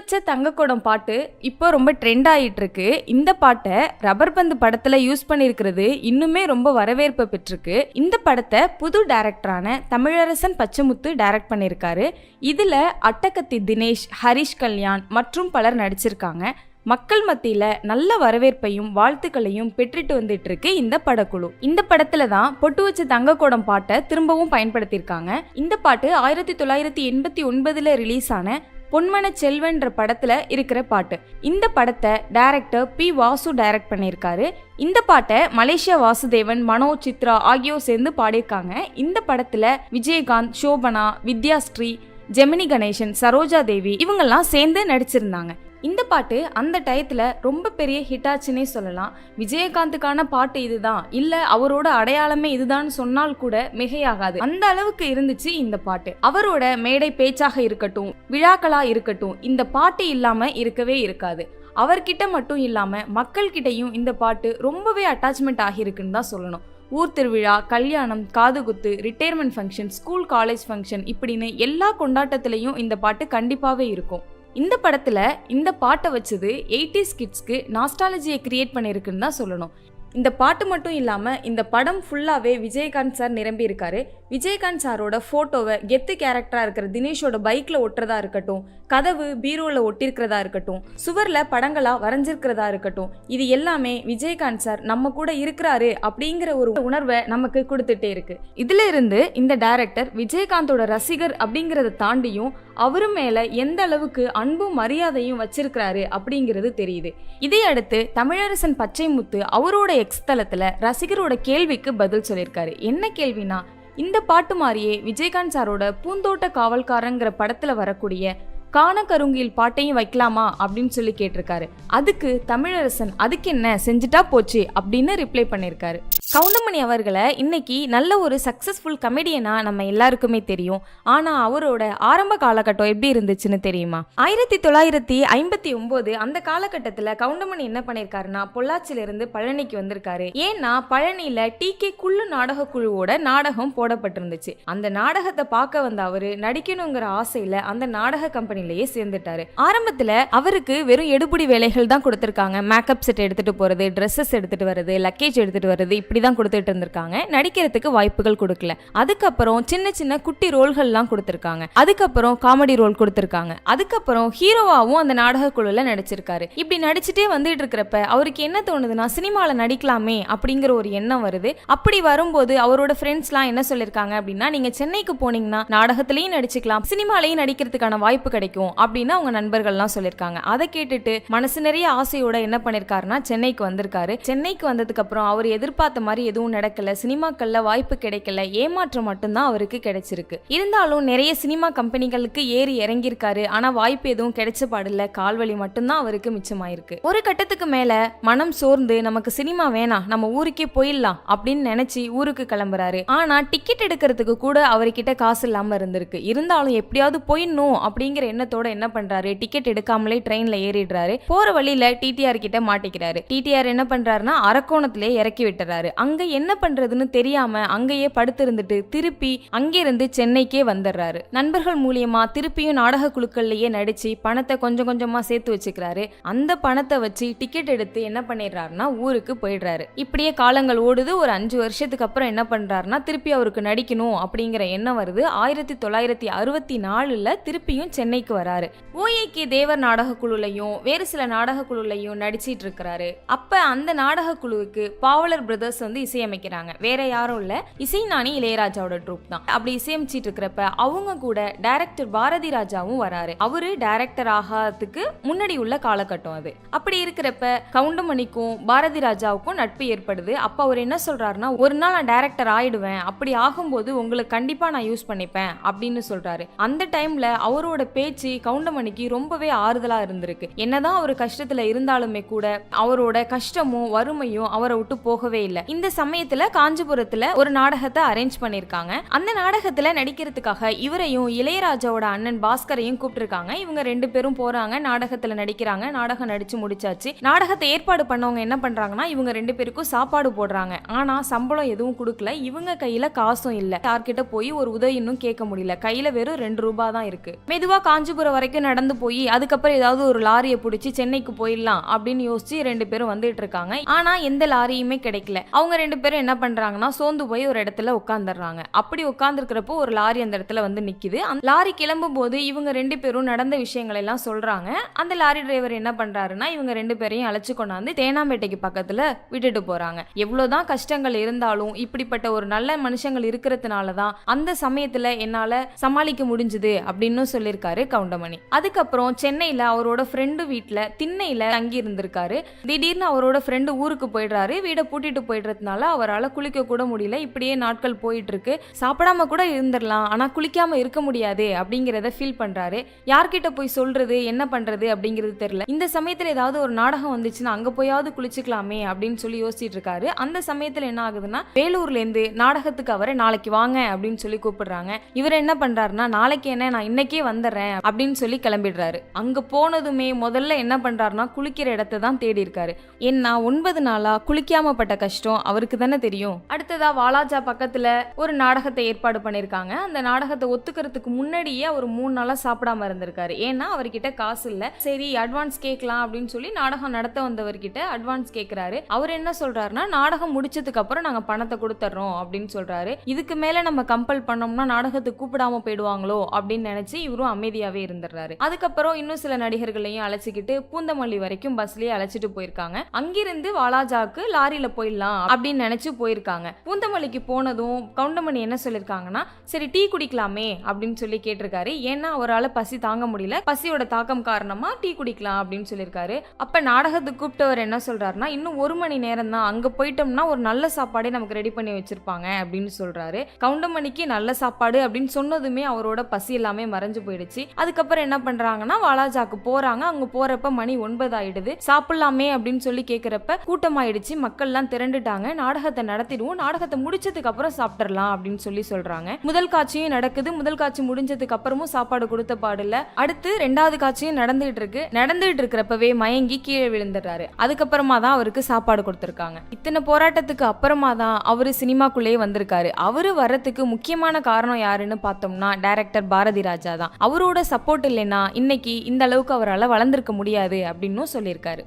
வச்ச தங்கக்குடம் பாட்டு இப்போ ரொம்ப ட்ரெண்ட் ஆகிட்டு இருக்கு. இந்த பாட்டை ரப்பர் பந்து படத்துல யூஸ் பண்ணியிருக்கிறது இன்னுமே ரொம்ப வரவேற்பு பெற்றிருக்கு. இந்த படத்தை புது டைரக்டரான தமிழரசன் பச்சைமுத்து டைரக்ட் பண்ணியிருக்காரு. இதுல அட்டகத்தி தினேஷ், ஹரிஷ் கல்யாண் மற்றும் பலர் நடிச்சிருக்காங்க. மக்கள் மத்தியில நல்ல வரவேற்பையும் வாழ்த்துக்களையும் பெற்றுட்டு வந்துட்டு இருக்கு இந்த படக்குழு. இந்த படத்துல தான் பொட்டு வச்ச தங்கக்குடம் பாட்டை திரும்பவும் பயன்படுத்தியிருக்காங்க. இந்த பாட்டு 1989 ரிலீஸ் ஆன பொன்மன செல்வன்ற படத்துல இருக்கிற பாட்டு. இந்த படத்தை டைரக்டர் பி வாசு டைரக்ட் பண்ணியிருக்காரு. இந்த பாட்டை மலேசியா வாசுதேவன், மனோஜ், சித்ரா ஆகியோர் சேர்ந்து பாடியிருக்காங்க. இந்த படத்துல விஜயகாந்த், சோபனா, வித்யாஸ்ரீ, ஜெமினி கணேசன், சரோஜா தேவி இவங்கெல்லாம் சேர்ந்து நடிச்சிருந்தாங்க. இந்த பாட்டு அந்த டயத்துல ரொம்ப பெரிய ஹிட் ஆச்சுன்னே சொல்லலாம். விஜயகாந்துக்கான பாட்டு இதுதான், இல்ல அவரோட அடையாளமே இதுதான் சொன்னால் கூட மிகையாகாது. அந்த அளவுக்கு இருந்துச்சு இந்த பாட்டு. அவரோட மேடை பேச்சாக இருக்கட்டும், விழாக்களா இருக்கட்டும், இந்த பாட்டு இல்லாம இருக்கவே இருக்காது. அவர்கிட்ட மட்டும் இல்லாம மக்கள் கிட்டையும் இந்த பாட்டு ரொம்பவே அட்டாச்மெண்ட் ஆகியிருக்குன்னு தான் சொல்லணும். ஊர் திருவிழா, கல்யாணம், காதுகுத்து, retirement function, school college function இப்படின்னு எல்லா கொண்டாட்டத்திலையும் இந்த பாட்டு கண்டிப்பாகவே இருக்கும். இந்த படத்துல இந்த பாட்டை வச்சது 80s கிட்ஸ்க்கு நாஸ்டாலஜியை கிரியேட் பண்ணியிருக்குன்னு தான் சொல்லணும். இந்த பாட்டு மட்டும் இல்லாமல் இந்த படம் ஃபுல்லாகவே விஜயகாந்த் சார் நிரம்பி இருக்காரு. விஜயகாந்த் சாரோட ஃபோட்டோவை கெத்து கேரக்டராக இருக்கிற தினேஷோட பைக்கில் ஒட்டுறதா இருக்கட்டும், கதவு பீரோவில் ஒட்டிருக்கிறதா இருக்கட்டும், சுவரில் படங்களாக வரைஞ்சிருக்கிறதா இருக்கட்டும், இது எல்லாமே விஜயகாந்த் சார் நம்ம கூட இருக்கிறாரு அப்படிங்கிற ஒரு உணர்வை நமக்கு கொடுத்துட்டே இருக்கு. இதுல இருந்து இந்த டைரக்டர் விஜயகாந்தோட ரசிகர் அப்படிங்கிறத தாண்டியும் அவரு மேல எந்த அளவுக்கு அன்பும் மரியாதையும் வச்சிருக்கிறாரு அப்படிங்கிறது தெரியுது. இதை அடுத்து தமிழரசன் பச்சைமுத்து அவரோட எக்ஸ் தளத்துல ரசிகரோட கேள்விக்கு பதில் சொல்லியிருக்காரு. என்ன கேள்வினா, இந்த பாட்டு மாதிரியே விஜயகாந்த் சாரோட பூந்தோட்ட காவல்காரங்கிற படத்துல வரக்கூடிய காண கருங்கில் பாட்டையும் வைக்கலாமா அப்படின்னு சொல்லி கேட்டிருக்காரு. அதுக்கு தமிழரசன் அதுக்கு என்ன செஞ்சுட்டா போச்சு அப்படின்னு ரிப்ளை பண்ணியிருக்காரு. கவுண்டமணி அவர்களை இன்னைக்கு நல்ல ஒரு சக்சஸ்ஃபுல் கமெடியனா நம்ம எல்லாருக்குமே தெரியும். ஆனா அவரோட ஆரம்ப காலகட்டம் எப்படி இருந்துச்சுன்னு தெரியுமா? 1959 அந்த காலகட்டத்துல கவுண்டமணி என்ன பண்ணிருக்காருன்னா பொள்ளாச்சியில இருந்து பழனிக்கு வந்திருக்காரு. ஏன்னா பழனியில TK குள்ளு நாடக குழுவோட நாடகம் போடப்பட்டிருந்துச்சு. அந்த நாடகத்தை பார்க்க வந்த அவரு நடிக்கணுங்கிற ஆசையில அந்த நாடக கம்பெனிலேயே சேர்ந்துட்டாரு. ஆரம்பத்துல அவருக்கு வெறும் எடுபடி வேலைகள் தான் கொடுத்திருக்காங்க. மேக்கப் செட் எடுத்துட்டு போறது, ட்ரெஸ்ஸஸ் எடுத்துட்டு வர்றது, லக்கேஜ் எடுத்துட்டு வர்றது இப்படி தான் கொடுத்துட்டு இருந்திருக்காங்க. நடிக்கிறதுக்கு வாய்ப்புகள் கொடுக்கல. அதுக்கப்புறம் சின்ன சின்ன குட்டி ரோல்கள்லாம் கொடுத்திருக்காங்க. அதுக்கப்புறம் காமெடி ரோல் கொடுத்திருக்காங்க. அதுக்கப்புறம் ஹீரோவாவும் அந்த நாடக குழுல நடிச்சிருக்காரு. இப்படி நடிச்சுட்டே வந்துட்டு இருக்கிறப்ப அவருக்கு என்ன தோணுதுன்னா, சினிமால நடிக்கலாமே அப்படிங்கிற ஒரு எண்ணம் வருது. அப்படி வரும்போது அவரோட ஃப்ரெண்ட்ஸ்லாம் என்ன சொல்லிருக்காங்க அப்படின்னா, நீங்க சென்னைக்கு போனீங்கன்னா நாடகத்திலையும் நடிச்சுக்கலாம், சினிமாலையும் நடிக்கிறதுக்கான வாய்ப்பு கிடைக்கும் அப்படின்னு அவங்க நண்பர்கள்லாம் சொல்லியிருக்காங்க. அதை கேட்டுட்டு மனசு நிறைய ஆசையோட என்ன பண்ணிருக்காருன்னா சென்னைக்கு வந்திருக்காரு. சென்னைக்கு வந்ததுக்கு அப்புறம் அவர் எதிர்பார்த்த மாதிரி எதுவும் நடக்கல. சினிமாக்கள்ல வாய்ப்பு கிடைக்கல. ஏமாற்றம் மட்டும்தான் அவருக்கு கிடைச்சிருக்கு. இருந்தாலும் நிறைய சினிமா கம்பெனிகளுக்கு ஏறி இறங்கியிருக்காரு. ஆனா வாய்ப்பு எதுவும் கிடைச்ச பாடல. கால்வழி மட்டும்தான் அவருக்கு மிச்சமாயிருக்கு. ஒரு கட்டத்துக்கு மேல மனம் சோர்ந்து நமக்கு சினிமா வேணாம், நம்ம ஊருக்கே போயிடலாம் அப்படின்னு நினைச்சு ஊருக்கு கிளம்புறாரு. ஆனா டிக்கெட் எடுக்கிறதுக்கு கூட அவர்கிட்ட காசு இல்லாம இருந்திருக்கு. இருந்தாலும் எப்படியாவது போயிடணும் அப்படிங்கிற எண்ணத்தோட என்ன பண்றாரு, டிக்கெட் எடுக்காமலே ட்ரெயின்ல ஏறிடுறாரு. போற வழியில TTR கிட்ட மாட்டிக்கிறாரு. TTR என்ன பண்றாருன்னா அரக்கோணத்திலே இறக்கி விட்டுறாரு. அங்க என்ன பண்றதுன்னு தெரியாம அங்கேயே படுத்திருந்துட்டு திருப்பி அங்கிருந்து சென்னைக்கே வந்துடுறாரு. நண்பர்கள் மூலியமா திருப்பியும் நாடக குழுக்கள்லயே நடிச்சு பணத்தை கொஞ்சம் கொஞ்சமா சேர்த்து வச்சுக்கிறாரு. அந்த பணத்தை வச்சு டிக்கெட் எடுத்து என்ன பண்ணிடுறாருன்னா ஊருக்கு போயிடுறாரு. இப்படியே காலங்கள் ஓடுது. ஒரு 5 வருஷத்துக்கு அப்புறம் என்ன பண்றாருன்னா திருப்பி அவருக்கு நடிக்கணும் அப்படிங்கிற எண்ணம் வருது. 1964 திருப்பியும் சென்னைக்கு வராரு. OAK தேவர் நாடக குழுலையும் வேறு சில நாடக குழுலையும் நடிச்சிட்டு இருக்கிறாரு. அப்ப அந்த நாடக குழுவுக்கு பாவலர் பிரதர்ஸ் இசையமைக்கிறாங்க. வேற யாரும் இல்ல, இசைஞானி இளையராஜாவோட ட்ரூப் தான். அப்படி இசையமைச்சிட்டு இருக்கிறப்ப அவங்க கூட டைரக்டர் பாரதி ராஜாவும் வராரு. அவரு டைரக்டர் ஆகாததுக்கு முன்னாடி உள்ள காலகட்டம் அது. அப்படி இருக்கிறப்ப கவுண்டமணிக்கும் பாரதி ராஜாவுக்கும் நட்பு ஏற்படுது. அப்ப அவர் என்ன சொல்றாருன்னா, ஒரு நாள் நான் டைரக்டர் ஆயிடுவேன், அப்படி ஆகும்போது உங்களுக்கு கண்டிப்பா நான் யூஸ் பண்ணிப்பேன் அப்படின்னு சொல்றாரு. அந்த டைம்ல அவரோட பேச்சு கவுண்டமணிக்கு ரொம்பவே ஆறுதலா இருந்திருக்கு. என்னதான் அவர் கஷ்டத்துல இருந்தாலுமே கூட அவரோட கஷ்டமும் வறுமையும் அவரை விட்டு போகவே இல்லை. இந்த சமயத்துல காஞ்சிபுரத்துல ஒரு நாடகத்தை அரேஞ்ச் பண்ணிருக்காங்க. அந்த நாடகத்துல நடிக்கிறதுக்காக இவரையும் இளையராஜாவோட அண்ணன் பாஸ்கரையும் கூப்பிட்டுருக்காங்க. இவங்க 2 பேரும் போறாங்க, நாடகத்துல நடிக்கிறாங்க. நாடகம் நடிச்சு முடிச்சாச்சு. நாடகத்தை ஏற்பாடு பண்ணவங்க என்ன பண்றாங்கன்னா, இவங்க 2 பேருக்கும் சாப்பாடு போடுறாங்க. ஆனா சம்பளம் எதுவும் கொடுக்கல. இவங்க கையில காசும் இல்ல. யார்கிட்ட போய் ஒரு உதவி இன்னும் கேட்க முடியல. கையில வெறும் 2 ரூபாய் தான் இருக்கு. மெதுவா காஞ்சி காஞ்சிபுரம் வரைக்கும் நடந்து போய் அதுக்கப்புறம் ஏதாவது ஒரு லாரியை பிடிச்சி சென்னைக்கு போயிடலாம் அப்படின்னு யோசிச்சு 2 பேரும் வந்துட்டு இருக்காங்க. ஆனா எந்த லாரியுமே கிடைக்கல. அவங்க 2 பேரும் என்ன பண்றாங்கன்னா சோர்ந்து போய் ஒரு இடத்துல உட்காந்துடுறாங்க. அப்படி உட்காந்துருக்கிறப்போ ஒரு லாரி அந்த இடத்துல வந்து நிக்குது. அந்த லாரி கிளம்பும் போது இவங்க 2 பேரும் நடந்த விஷயங்கள் எல்லாம் சொல்றாங்க. அந்த லாரி டிரைவர் என்ன பண்றாருன்னா இவங்க 2 பேரையும் அழைச்சு கொண்டாந்து தேனாம்பேட்டைக்கு பக்கத்துல விட்டுட்டு போறாங்க. எவ்வளவுதான் கஷ்டங்கள் இருந்தாலும் இப்படிப்பட்ட ஒரு நல்ல மனுஷங்கள் இருக்கிறதுனாலதான் அந்த சமயத்துல என்னால சமாளிக்க முடிஞ்சது அப்படின்னு சொல்லியிருக்காரு கவுண்டமணி. அதுக்கப்புறம் சென்னையில அவரோட ஃப்ரெண்டு வீட்டுல திண்ணையில தங்கி இருந்திருக்காரு. திடீர்னு அவரோட ஃப்ரெண்டு ஊருக்கு போயிடுறாரு. வீடை பூட்டிட்டு போயிடுறதுனால அவரால் குளிக்க கூட முடியல. இப்படியே நாட்கள் போயிட்டு இருக்கு. சாப்பிடாம கூட இருந்துடலாம், ஆனா குளிக்காம இருக்க முடியாது அப்படிங்கிறத ஃபீல் பண்றாரு. யார்கிட்ட போய் சொல்றது, என்ன பண்றது அப்படிங்கிறது தெரியல. இந்த சமயத்துல ஏதாவது ஒரு நாடகம் வந்துச்சுன்னா அங்க போயாவது குளிச்சுக்கலாமே அப்படின்னு சொல்லி யோசிச்சுட்டு இருக்காரு. அந்த சமயத்துல என்ன ஆகுதுன்னா வேலூர்ல இருந்து நாடகத்துக்கு அவரை நாளைக்கு வாங்க அப்படின்னு சொல்லி கூப்பிடுறாங்க. இவர் என்ன பண்றாருன்னா நாளைக்கு என்ன, நான் இன்னைக்கே வந்துடுறேன் அப்படின்னு சொல்லி கிளம்பிடுறாரு. அங்க போனதுமே முதல்ல என்ன பண்றாருன்னா குளிக்கிற இடத்தை தான் தேடி இருக்காரு. ஏன்னா 9 நாளா குளிக்காம பட்ட கஷ்டம் அவருக்கு தானே தெரியும். அடுத்ததா வாலாஜா பக்கத்துல ஒரு நாடகத்தை ஏற்பாடு பண்ணிருக்காங்க. அந்த நாடகத்தை ஒத்துக்கிறதுக்கு முன்னாடியே அவர் 3 நாளா சாப்பிடாம இருந்திருக்காரு. ஏன்னா அவர்கிட்ட காசு இல்ல. சரி அட்வான்ஸ் கேட்கலாம் அப்படின்னு சொல்லி நாடகம் நடத்த வந்தவர்கிட்ட அட்வான்ஸ் கேட்கிறாரு. அவர் என்ன சொல்றாருன்னா நாடகம் முடிச்சதுக்கு அப்புறம் நாங்க பணத்தை கொடுத்துறோம் அப்படின்னு சொல்றாரு. இதுக்கு மேல நம்ம கம்பல் பண்ணோம்னா நாடகத்துக்கு கூப்பிடாம போயிடுவாங்களோ அப்படின்னு நினைச்சு இவரும் அமைதியாவே இருந்துடுறாரு. அதுக்கப்புறம் இன்னும் சில நடிகர்களையும் அழைச்சிக்கிட்டு பூந்தமல்லி வரைக்கும் பஸ்லயே அழைச்சிட்டு போயிருக்காங்க. அங்கிருந்து வாலாஜாக்கு லாரியில போயிடலாம் அப்படின்னு நினைச்சு போயிருக்காங்க. பூந்தமல்லிக்கு போனதும் கவுண்டமணி என்ன சொல்லிருக்காங்கன்னா சரி டீ குடிக்கலாமே அப்படின்னு சொல்லி கேட்டிருக்காரு. ஏன்னா அவரால் பசி தாங்க முடியல. பசியோட தாக்கம் காரணமா டீ குடிக்கலாம் அப்படின்னு சொல்லியிருக்காரு. அப்ப நாடகத்துக்கு கூப்பிட்டவர் என்ன சொல்றாருன்னா இன்னும் 1 மணி நேரம் தான், அங்க போயிட்டோம்னா ஒரு நல்ல சாப்பாடே நமக்கு ரெடி பண்ணி வச்சிருப்பாங்க அப்படின்னு சொல்றாரு. கவுண்டமணிக்கு நல்ல சாப்பாடு அப்படின்னு சொன்னதுமே அவரோட பசி எல்லாமே மறைஞ்சு போயிடுச்சு. அதுக்கப்புறம் என்ன பண்றாங்கன்னா வாலாஜாக்கு போறாங்க. அங்க போறப்ப மணி 9 ஆயிடுது. சாப்பிடலாமே அப்படின்னு சொல்லி கேட்கிறப்ப கூட்டமாயிடுச்சு. மக்கள் எல்லாம் திரண்டுட்டாங்க. நாடகத்தை நடத்திடுவோம், நாடகத்தை முடிச்சதுக்கு அப்புறம் சாப்பிடலாம் அப்படின்னு சொல்லி சொல்றாங்க. முதல் காட்சியும் நடக்குது. முதல் காட்சி முடிஞ்சதுக்கு அப்புறமும் சாப்பாடு கொடுத்த பாடல. அடுத்து 2வது காட்சியும் நடந்துட்டு இருக்கிறப்பவே மயங்கி கீழே விழுந்துடுறாரு. அதுக்கப்புறமா தான் அவருக்கு சாப்பாடு கொடுத்திருக்காங்க. இத்தனை போராட்டத்துக்கு அப்புறமா தான் அவரு சினிமாக்குள்ளேயே வந்திருக்காரு. அவரு வர்றதுக்கு முக்கியமான காரணம் யாருன்னு பார்த்தோம்னா டைரக்டர் பாரதி ராஜா தான். அவரோட சப்போர்ட் இல்லைன்னா இன்னைக்கு இந்த அளவுக்கு அவரால் வளர்ந்திருக்க முடியாது அப்படின்னு சொல்லியிருக்காரு.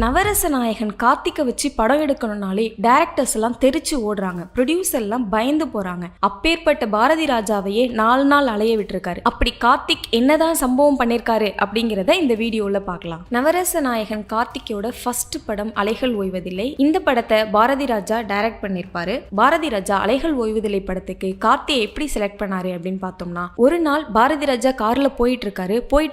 நவரச நாயகன் கார்த்திகை வச்சு படம் எடுக்கணும்னாலே டைரக்டர்ஸ் எல்லாம் தெரிச்சு ஓடுறாங்க, ப்ரொடியூசர் எல்லாம் பயந்து போறாங்க. அப்பேற்பட்ட பாரதி ராஜாவையே 4 நாள் அலைய விட்டுருக்காரு. அப்படி கார்த்திக் என்னதான் சம்பவம் பண்ணிருக்காரு அப்படிங்கிறத இந்த வீடியோல பார்க்கலாம். நவரச நாயகன் கார்த்திகோட ஃபர்ஸ்ட் படம் அலைகள் ஓய்வதில்லை. இந்த படத்தை பாரதி ராஜா டைரக்ட் பண்ணிருப்பாரு. பாரதி ராஜா அலைகள் ஓய்வதில்லை படத்துக்கு கார்த்தியை எப்படி செலக்ட் பண்ணாரு அப்படின்னு பார்த்தோம்னா, ஒரு நாள் பாரதி ராஜா கார்ல போயிட்டு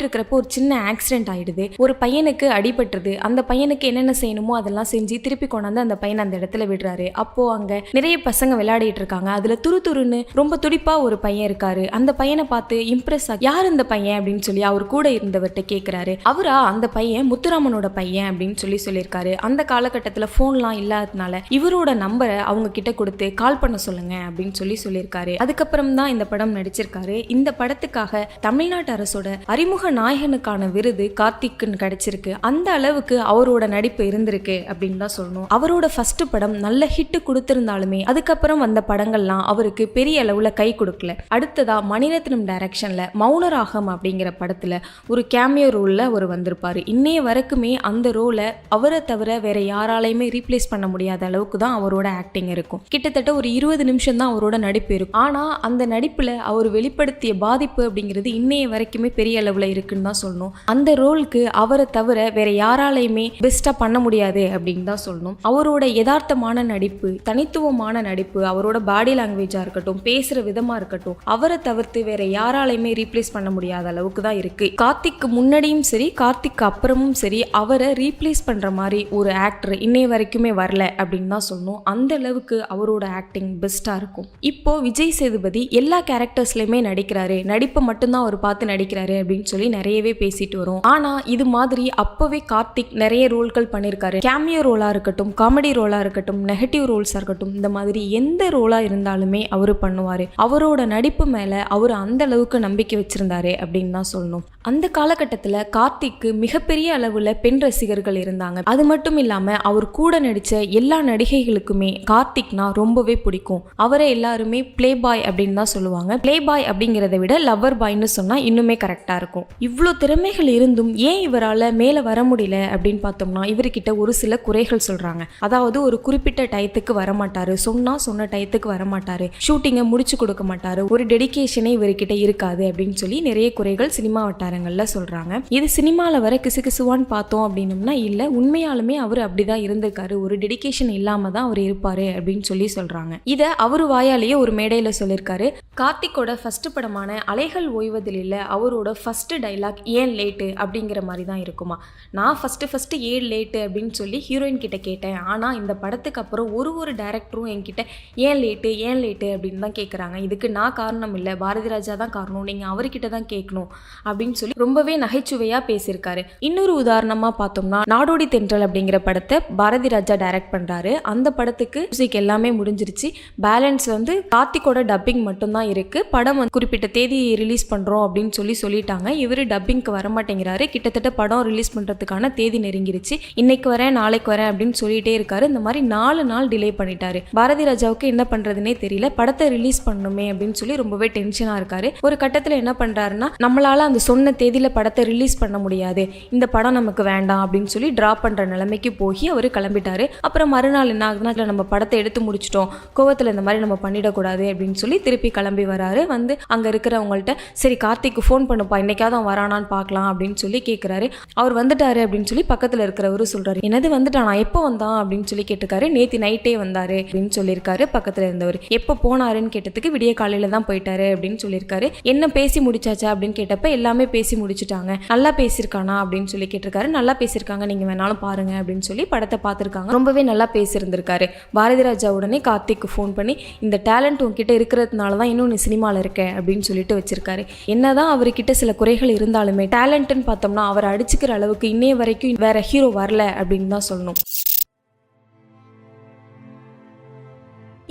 இருக்கிறப்போ ஒரு சின்ன ஆக்சிடென்ட் ஆயிடுது. ஒரு பையனுக்கு அடிபட்டுருது. அந்த பையனுக்கு என்னென்ன செய்யணுமோ அதெல்லாம் செஞ்சு திருப்பி கொண்டாந்து அந்த பையன் அந்த இடத்துல விடுறாரு. அப்போ அங்க நிறைய பசங்க விளையாடிட்டு இருக்காங்க. அதுல துருன்னு ரொம்ப துடிப்பா ஒரு பையன் இருக்காரு. அந்த பையனை பார்த்து இம்ப்ரெஸ் ஆகி யார் இந்த பையன் அப்படின்னு சொல்லி அவர் கூட இருந்தவர்கிட்ட கேட்கிறாரு. அவரா அந்த பையன் முத்துராமனோட பையன் அப்படின்னு சொல்லியிருக்காரு. அந்த காலகட்டத்துல போன்லாம் இல்லாததுனால இவரோட நம்பரை அவங்க கிட்ட கொடுத்து கால் பண்ண சொல்லுங்க அப்படின்னு சொல்லியிருக்காரு. அதுக்கப்புறம் தான் இந்த படம் நடிச்சிருக்காரு. இந்த படத்துக்காக தமிழ்நாட்டு அரசோட அறிமுக நாயகனுக்கான விருது கார்த்திக்கு கிடைச்சிருக்கு. அந்த அளவுக்கு அவரோட நடிப்பு இருந்திருக்கு அப்படின்னு தான் சொல்லணும். அவரோட ஃபர்ஸ்ட் படம் நல்ல ஹிட் கொடுத்திருந்தாலுமே அதுக்கப்புறம் வந்த படங்கள்லாம் அவருக்கு பெரிய அளவுல கை கொடுக்கல. அடுத்ததா மணிரத்னம் டைரக்ஷன்ல மௌனராகம் அப்படிங்கிற படத்துல ஒரு கேமியோ ரோல்ல அவர் வந்திருப்பாரு. இன்னைய வரைக்குமே அந்த ரோலை அவரை தவிர வேற யாராலையுமே ரீப்ளேஸ் பண்ண முடியாத அளவுக்கு தான் அவரோட ஆக்டிங் இருக்கும். கிட்டத்தட்ட ஒரு 20 நிமிஷம் தான் அவரோட நடிப்பு இருக்கும். ஆனா அந்த நடிப்புல அவர் வெளிப்படுத்திய பாதிப்பு அப்படிங்கிறது இன்னைய வரைக்குமே பெரிய அளவுல இருக்குன்னு தான் சொல்லணும். அந்த ரோலுக்கு அவரை தவிர வேற யாராலையுமே பெஸ்டா பண்ண முடியாது அப்படின்னு தான் சொல்லணும். அவரோட யதார்த்தமான நடிப்பு, தனித்துவமான நடிப்பு, அவரோட பாடி லாங்குவேஜா இருக்கட்டும், பேசுற விதமா இருக்கட்டும், அவரை தவிர்த்து வேற யாராலையுமே ரீப்ளேஸ் பண்ண முடியாத அளவுக்கு தான் இருக்கு. கார்த்திக்கு முன்னாடியும் சரி கார்த்திக்கு அப்புறமும் சரி அவரை ரீப்ளேஸ் பண்ற மாதிரி ஒரு ஆக்டர் இன்னைய வரைக்குமே வரல அப்படின்னு தான் சொல்லணும். அந்த அளவுக்கு அவரோட ஆக்டிங் பெஸ்டா இருக்கும். இப்போ விஜய் சேதுபதி எல்லா கேரக்டர்ஸ்லயுமே நடிக்கிறாரு, நடிப்பை மட்டும்தான் அவர் பார்த்து நடிக்கிறாரு அப்படின்னு சொல்லி நிறையவே பேசிட்டு வரும். ஆனா இது மாதிரி அப்பவே கார்த்திக் நிறைய ரோல்கள் பண்ணியிருக்காரு. கேமியோ ரோலா இருக்கட்டும், காமெடி ரோலா இருக்கட்டும், நெகட்டிவ் ரோல்ஸா இருக்கட்டும், இந்த மாதிரி எந்த ரோலா இருந்தாலுமே அவரு பண்ணுவாரு. அவரோட நடிப்பு மேல அவர் அந்த அளவுக்கு நம்பிக்கை வச்சிருந்தாரு அப்படின்னு தான் சொல்லணும். அந்த காலகட்டத்தில் கார்த்திக்கு மிகப்பெரிய அளவுல பெண் ரசிகர்கள் இருந்தாங்க. அது மட்டும் இல்லாம அவர் கூட நடிச்ச எல்லா நடிகைகளுக்குமே கார்த்திக்னா ரொம்பவே பிடிக்கும். அவரை எல்லாருமே பிளே பாய் அப்படின்னு தான் சொல்லுவாங்க. பிளே பாய் அப்படிங்கிறத விட லவர் பாய்னு சொன்னா இன்னுமே கரெக்டா இருக்கும். இவ்வளோ திறமைகள் இருந்தும் ஏன் இவரால் மேலே வர முடியல அப்படின்னு பார்த்தோம்னா, இவர்கிட்ட ஒரு சில குறைகள் சொல்றாங்க. அதாவது ஒரு குறிப்பிட்ட டயத்துக்கு வரமாட்டாரு, சொன்ன டயத்துக்கு வரமாட்டாரு, ஷூட்டிங்கை முடிச்சு கொடுக்க மாட்டாரு, ஒரு டெடிகேஷனே இவர்கிட்ட இருக்காது அப்படின்னு சொல்லி நிறைய குறைகள் சினிமா வட்டாரங்கள்ல சொல்றாங்க. இது சினிமாவில் வர கிசுகிசுவான்னு பார்த்தோம் அப்படின்னம்னா இல்லை, உண்மையாலுமே அவர் அப்படிதான் இருந்திருக்காரு. ஒரு டெடிகேஷன் இல்லாம தான் அவர் இருப்பாரு அப்படின்னு சொல்லி சொல்றாங்க. இதை அவர் வாயாலேயே ஒரு மேடையில சொல்லியிருக்காரு. கார்த்திக்கோட ஃபர்ஸ்ட் படமான அலைகள் ஓய்வதில் இல்லை அவரோட ஃபர்ஸ்ட் டைலாக் ஏன் லேட்டு அப்படிங்கிற மாதிரி தான் இருக்குமா. நான் ஃபர்ஸ்ட் ஏன் லேட்டு அப்படின்னு சொல்லி ஹீரோயின் கிட்ட கேட்டேன். ஆனால் இந்த படத்துக்கு அப்புறம் ஒரு டைரக்டரும் என்கிட்ட ஏன் லேட்டு அப்படின்னு தான் கேட்குறாங்க. இதுக்கு நான் காரணம் இல்லை, பாரதி ராஜா தான் காரணம், நீங்கள் அவர்கிட்ட தான் கேட்கணும் அப்படின்னு சொல்லி ரொம்பவே நகைச்சுவையாக பேசியிருக்காரு. இன்னொரு உதாரணமாக பார்த்தோம்னா, நாடோடி தென்றல் அப்படிங்கிற படத்தை பாரதி ராஜா டைரக்ட் பண்ணுறாரு. அந்த படத்துக்கு மியூசிக் எல்லாமே முடிஞ்சிருச்சு. பேலன்ஸ் வந்து கார்த்திக்கோட டப்பிங் மட்டும்தான் இருக்கு. படம் குறிப்பிட்ட தேதி ரிலீஸ் பண்ணுறோம் அப்படின்னு சொல்லிட்டாங்க. இவர் டப்பிங்க்கு வரமாட்டேங்கிறாரு. கிட்டத்தட்ட படம் ரிலீஸ் பண்ணுறதுக்கான தேதி நெருங்கிருச்சு. இன்னைக்கு வரேன் நாளைக்கு வரேன் அப்படின்னு சொல்லிட்டே இருக்காரு. இந்த மாதிரி 4 நாள் டிலே பண்ணிட்டாரு. பாரதி ராஜாவுக்கு என்ன பண்ணுறதுனே தெரியல. படத்தை ரிலீஸ் பண்ணணுமே அப்படின்னு சொல்லி ரொம்பவே டென்ஷனாக இருக்காரு. ஒரு கட்டத்தில் என்ன பண்ணுறாருன்னா, நம்மளால அந்த சொன்ன தேதியில் படத்தை ரிலீஸ் பண்ண முடியாது, இந்த படம் நமக்கு வேண்டாம் அப்படின்னு சொல்லி ட்ராப் பண்ணுற நிலைமைக்கு போய் அவர் கிளம்பிட்டாரு. அப்புறம் மறுநாள் என்ன ஆகுதுன்னா, நம்ம படத்தை எடுத்து முடிச்சிட்டோம், கோவத்தில் இந்த மாதிரி நம்ம பண்ணிடக்கூடாது அப்படின்னு சொல்லி திருப்பி கிளம்பி வராரு. வந்து அங்கே இருக்கிறவங்கள்ட்ட சரி கார்த்திக்கு ஃபோன் பண்ணுப்பா, இன்னைக்காவது அவன் வரானான்னு பார்க்கலாம் அப்படின்னு சொல்லி கேட்குறாரு. அவர் வந்துட்டாரு அப்படின்னு சொல்லி பக்கத்தில் இருக்கிறவரு சொல்றாரு. என்னது வந்துட்டானா, எப்போ வந்தான் அப்படின்னு சொல்லி கேட்டுக்காரு. நேற்று நைட்டே வந்தாரு அப்படின்னு சொல்லியிருக்காரு. பக்கத்தில் இருந்தவர் எப்போ போனாருன்னு கேட்டதுக்கு விடிய காலையில தான் போயிட்டாரு அப்படின்னு சொல்லியிருக்காரு. என்ன பேசி முடிச்சாச்சா அப்படின்னு கேட்டப்ப எல்லாமே பேசி முடிச்சுட்டாங்க. நல்லா பேசியிருக்கானா அப்படின்னு சொல்லி கேட்டிருக்காரு. நல்லா பேசியிருக்காங்க, நீங்க வேணாலும் பாருங்க அப்படின்னு சொல்லி படத்தை பார்த்துருக்காங்க. ரொம்பவே நல்லா பேசியிருந்திருக்காரு. பாரதி ராஜா உடனே கார்த்திக்கு ஃபோன் பண்ணி, இந்த டேலண்ட் உங்ககிட்ட இருக்கிறதுனால தான் இன்னும் நீ சினிமாவில் இருக்க அப்படின்னு சொல்லிட்டு வச்சிருக்காரு. என்னதான் அவர்கிட்ட சில குறைகள் இருந்தாலுமே டேலண்ட்னு பார்த்தோம்னா அவர் அடிச்சுக்கிற அளவுக்கு இன்னைய வரைக்கும் வேற ஹீரோ வரல அப்படின்னு தான் சொல்லணும்.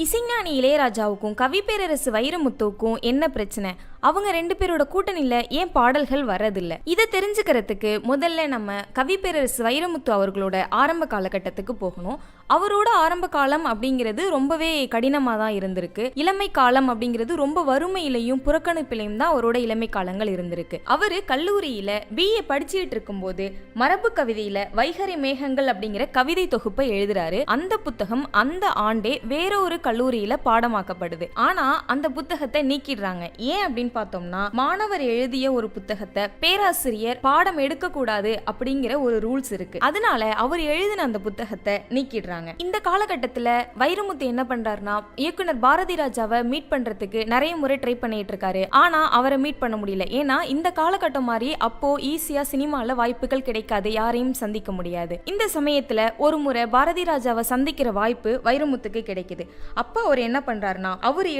இசைஞானி இளையராஜாவுக்கும் கவி பேரரசு வைரமுத்துவுக்கும் என்ன பிரச்சனை? அவங்க 2 பேரோட கூட்டணியில் ஏன் பாடல்கள் வர்றதில்லை? இதை தெரிஞ்சுக்கிறதுக்கு முதல்ல நம்ம கவி பேரரசு வைரமுத்து அவர்களோட ஆரம்ப காலகட்டத்துக்கு போகணும். அவரோட ஆரம்ப காலம் அப்படிங்கிறது ரொம்பவே கடினமாக தான் இருந்திருக்கு. இளமை காலம் அப்படிங்கிறது ரொம்ப வறுமையிலையும் புறக்கணிப்பிலையும் தான் அவரோட இளமை காலங்கள் இருந்திருக்கு. அவர் கல்லூரியில் BA படிச்சுட்டு இருக்கும்போது மரபு கவிதையில் வைகறை மேகங்கள் அப்படிங்கிற கவிதை தொகுப்பை எழுதுறாரு. அந்த புத்தகம் அந்த ஆண்டே வேற ஒரு கல்லூரியில் பாடமாக்கப்படுது. ஆனால் அந்த புத்தகத்தை நீக்கிடுறாங்க. ஏன் அப்படின்னு பார்த்தோம்னா, மாணவர் எழுதிய ஒரு புத்தகத்தை பேராசிரியர் பாடம் எடுக்க கூடாது அப்படிங்கிற ஒரு ரூல்ஸ் இருக்கு. அதனால அவர் எழுதின அந்த புத்தகத்தை நீக்கிடுறாங்க. இந்த காலகட்டத்தில் வைரமுத்து என்ன பண்றாருன்னா, இயக்குனர் பாரதி ராஜாவை மீட் பண்றதுக்கு நிறைய முறை ட்ரை பண்ணிட்டு இருக்காரு. ஆனா அவரை மீட் பண்ண முடியல. ஏன்னா இந்த காலகட்டம் மாதிரி அப்போ ஈஸியா சினிமால வாய்ப்புகள் கிடைக்காது, யாரையும் சந்திக்க முடியாது. இந்த சமயத்துல ஒரு முறை பாரதி ராஜாவை சந்திக்கிற வாய்ப்பு வைரமுத்துக்கு கிடைக்குது. அப்ப அவர் என்ன பண்றாருன்னா, அவர்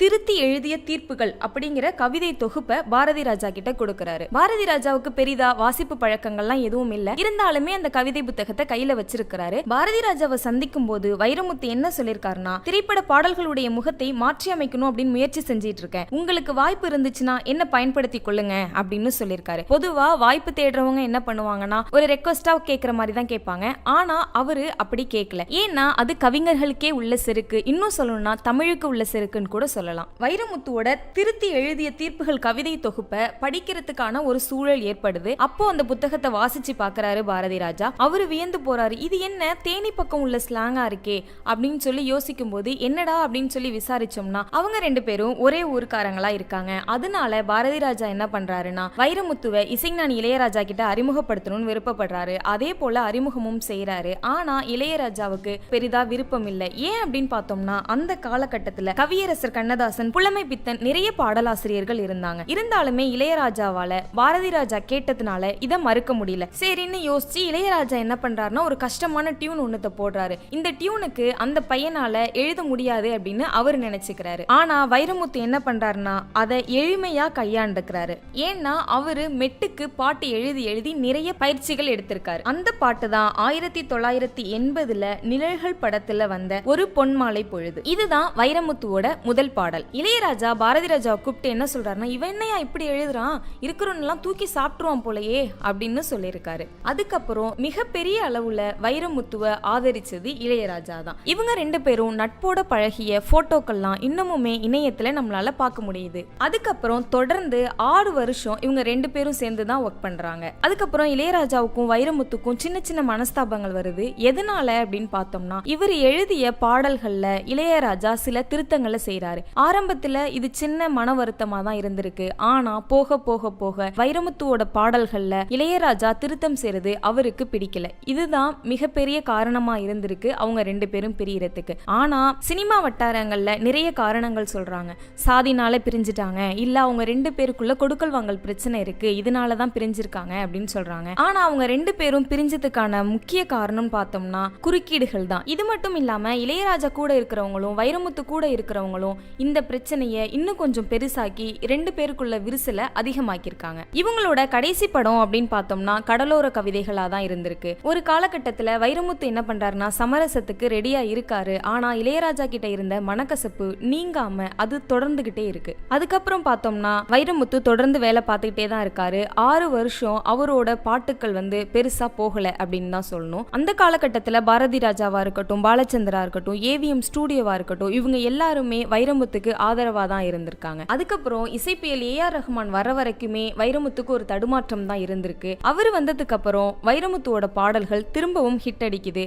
திருத்தி எழுதிய தீர்ப்புகள் அப்படிங்கிற கவிதை தொகுப்பை பாரதி ராஜா கிட்ட கொடுக்கிறாரு. பாரதி ராஜாவுக்கு பெரிதா வாசிப்பு பழக்கங்கள்லாம் எதுவும் இல்ல, இருந்தாலுமே அந்த கவிதை புத்தகத்தை கையில வச்சிருக்கிறாரு. பாரதி ராஜாவை சந்திக்கும் போது வைரமுத்து என்ன சொல்லிருக்காருன்னா, திரைப்பட பாடல்களுடைய முகத்தை மாற்றி அமைக்கணும் அப்படின்னு முயற்சி செஞ்சிட்டு இருக்கேன், உங்களுக்கு வாய்ப்பு இருந்துச்சுன்னா என்ன பயன்படுத்தி கொள்ளுங்க அப்படின்னு சொல்லியிருக்காரு. பொதுவா வாய்ப்பு தேடுறவங்க என்ன பண்ணுவாங்கன்னா, ஒரு ரெக்வஸ்டா கேட்கிற மாதிரி தான் கேட்பாங்க. ஆனா அவரு அப்படி கேட்கல. ஏன்னா அது கவிஞர்களுக்கே உள்ள செருக்கு, இன்னும் சொல்லணும்னா தமிழுக்கு உள்ள செருக்குன்னு கூட சொல்லலாம். வைரமுத்துவோட திருத்தி எழுதிய தீர்ப்புகள் கவிதை தொகுப்பை படிக்கிறதுக்கான ஒரு சூழல் ஏற்படுது. அப்போ அந்த புத்தகத்தை வாசிச்சு பாக்குறாரு பாரதி ராஜா. அவரு வியந்து போறாரு. இது என்ன தேனி பக்கம் உள்ள ஸ்லாங்கா இருக்கே அப்படின்னு சொல்லி யோசிக்கும் போது, என்னடா அப்படின்னு சொல்லி விசாரிச்சோம்னா, அவங்க 2 பேரும் ஒரே ஊருக்காரங்களா இருக்காங்க. அதனால பாரதி ராஜா என்ன பண்றாருன்னா, வைரமுத்துவை இசைஞானி இளையராஜா கிட்ட அறிமுகப்படுத்தணும்னு விருப்பப்படுறாரு. அதே போல அறிமுகமும் செய்யறாரு. ஆனா இளையராஜாவுக்கு பெரிதா விருப்பம் இல்லை. ஏன் அப்படின்னு பார்த்தோம்னா, அந்த காலகட்டத்துல கவியரசர் கண்ணதாசன், புலமை பித்தன் நிறைய பாடல் பாடலாசிரியர்கள் இருந்தாங்க. இருந்தாலுமே இளையராஜாவால பாரதி ராஜா கேட்டதுனால இதை மறுக்க முடியல. சரின்னு யோசிச்சு இளையராஜா என்ன பண்றாருன்னா ஒரு கஷ்டமான டியூன் ஒன்னத்தை போடுறாரு. இந்த டியூனுக்கு அந்த பையனால எழுத முடியாது அப்படின்னு அவர் நினைச்சுக்கிறாரு. ஆனா வைரமுத்து என்ன பண்றாருன்னா அதை எளிமையா கையாண்டுக்கிறாரு. ஏன்னா அவரு மெட்டுக்கு பாட்டு எழுதி எழுதி நிறைய பயிற்சிகள் எடுத்திருக்காரு. அந்த பாட்டு தான் 1980 நிழல்கள் படத்துல வந்த ஒரு பொன்மாலை பொழுது. இதுதான் வைரமுத்துவோட முதல் பாடல். இளையராஜா பாரதி ராஜாவை கூப்பிட்டு என்ன சொல்றாருன்னா, இவன் என்னையா இப்படி எழுதுறான், இருக்கிறவனெல்லாம் தூக்கி சாப்பிட்டுருவான் போலயே அப்படின்னு சொல்லியிருக்காரு. அதுக்கப்புறம் மிகப்பெரிய அளவுல வைரமுத்துவ ஆதரிச்சது இளையராஜா தான். இவங்க ரெண்டு பேரும் நட்போட பழகிய போட்டோக்கள்லாம் இன்னமுமே இணையத்துல நம்மளால பார்க்க முடியுது. அதுக்கப்புறம் தொடர்ந்து 6 வருஷம் இவங்க ரெண்டு பேரும் சேர்ந்து தான் ஒர்க் பண்றாங்க. அதுக்கப்புறம் இளையராஜாவுக்கும் வைரமுத்துக்கும் சின்ன சின்ன மனஸ்தாபங்கள் வருது. எதனால அப்படின்னு பார்த்தோம்னா, இவர் எழுதிய பாடல்கள்ல இளையராஜா சில திருத்தங்களை செய்யறாரு. ஆரம்பத்துல இது சின்ன மன வருத்தமா தான் இருந்திருக்கு. ஆனா போக போக போக வைரமுத்துவோட பாடல்கள்ல இளையராஜா திருத்தம் செய்யறது அவருக்கு பிடிக்கல. இதுதான் மிகப்பெரிய காரணமா இருந்திருக்கு அவங்க ரெண்டு பேரும் பிரியறதுக்கு. ஆனா சினிமா வட்டாரங்கள்ல நிறைய காரணங்கள் சொல்றாங்க. சாதினால பிரிஞ்சுட்டாங்க, இல்ல அவங்க ரெண்டு பேருக்குள்ள கொடுக்கல் வாங்கல் பிரச்சனை இருக்கு, இதனாலதான் பிரிஞ்சிருக்காங்க அப்படின்னு சொல்றாங்க. ஆனா அவங்க ரெண்டு பேரும் பிரிஞ்சதுக்கான முக்கிய காரணம் பார்த்தோம்னா குறுக்கீடுகள் தான். இது மட்டும் இல்லாம இளையராஜா கூட இருக்கிறவங்களும் வைரமுத்து கூட இருக்கிறவங்களும் இந்த பிரச்சனையை இன்னும் கொஞ்சம் பெருசாக்கி ரெண்டு பேருக்குள்ள விரிசலை அதிகமாக்கியிருக்காங்க. இவங்களோட கடைசி படம் அப்படின்னு பார்த்தோம்னா கடலோர கவிதைகளா தான் இருந்திருக்கு. ஒரு காலகட்டத்துல வைரமுத்து என்ன பண்றாருன்னா சமரசத்துக்கு ரெடியா இருக்காரு. ஆனா இளையராஜா கிட்ட இருந்த மனக்கசப்பு நீங்காம அது தொடர்ந்துகிட்டே இருக்கு. அதுக்கப்புறம் பார்த்தோம்னா வைரமுத்து தொடர்ந்து வேலை பார்த்துக்கிட்டே தான் இருக்காரு. 6 வருஷம் அவரோட பாட்டுக்கள் பெருசா போகல அப்படின்னு தான் சொல்லணும். அந்த காலகட்டத்துல பாரதி ராஜாவா இருக்கட்டும், பாலச்சந்திரா இருக்கட்டும், ஏவிஎம் ஸ்டூடியோவா இருக்கட்டும், இவங்க எல்லாருமே வைரமுத்துக்கு ஆதரவா தான் இருந்திருக்காங்க. அதுக்கப்புறம் இசைப்பியல் ஏஆர் ரஹ்மான் வர வரைக்குமே வைரமுத்துக்கு ஒரு தடுமாற்றம் தான் இருந்திருக்கு. அவர் வந்ததுக்கு அப்புறம் வைரமுத்துவோட பாடல்கள் திரும்பவும் ஹிட் அடிக்குது.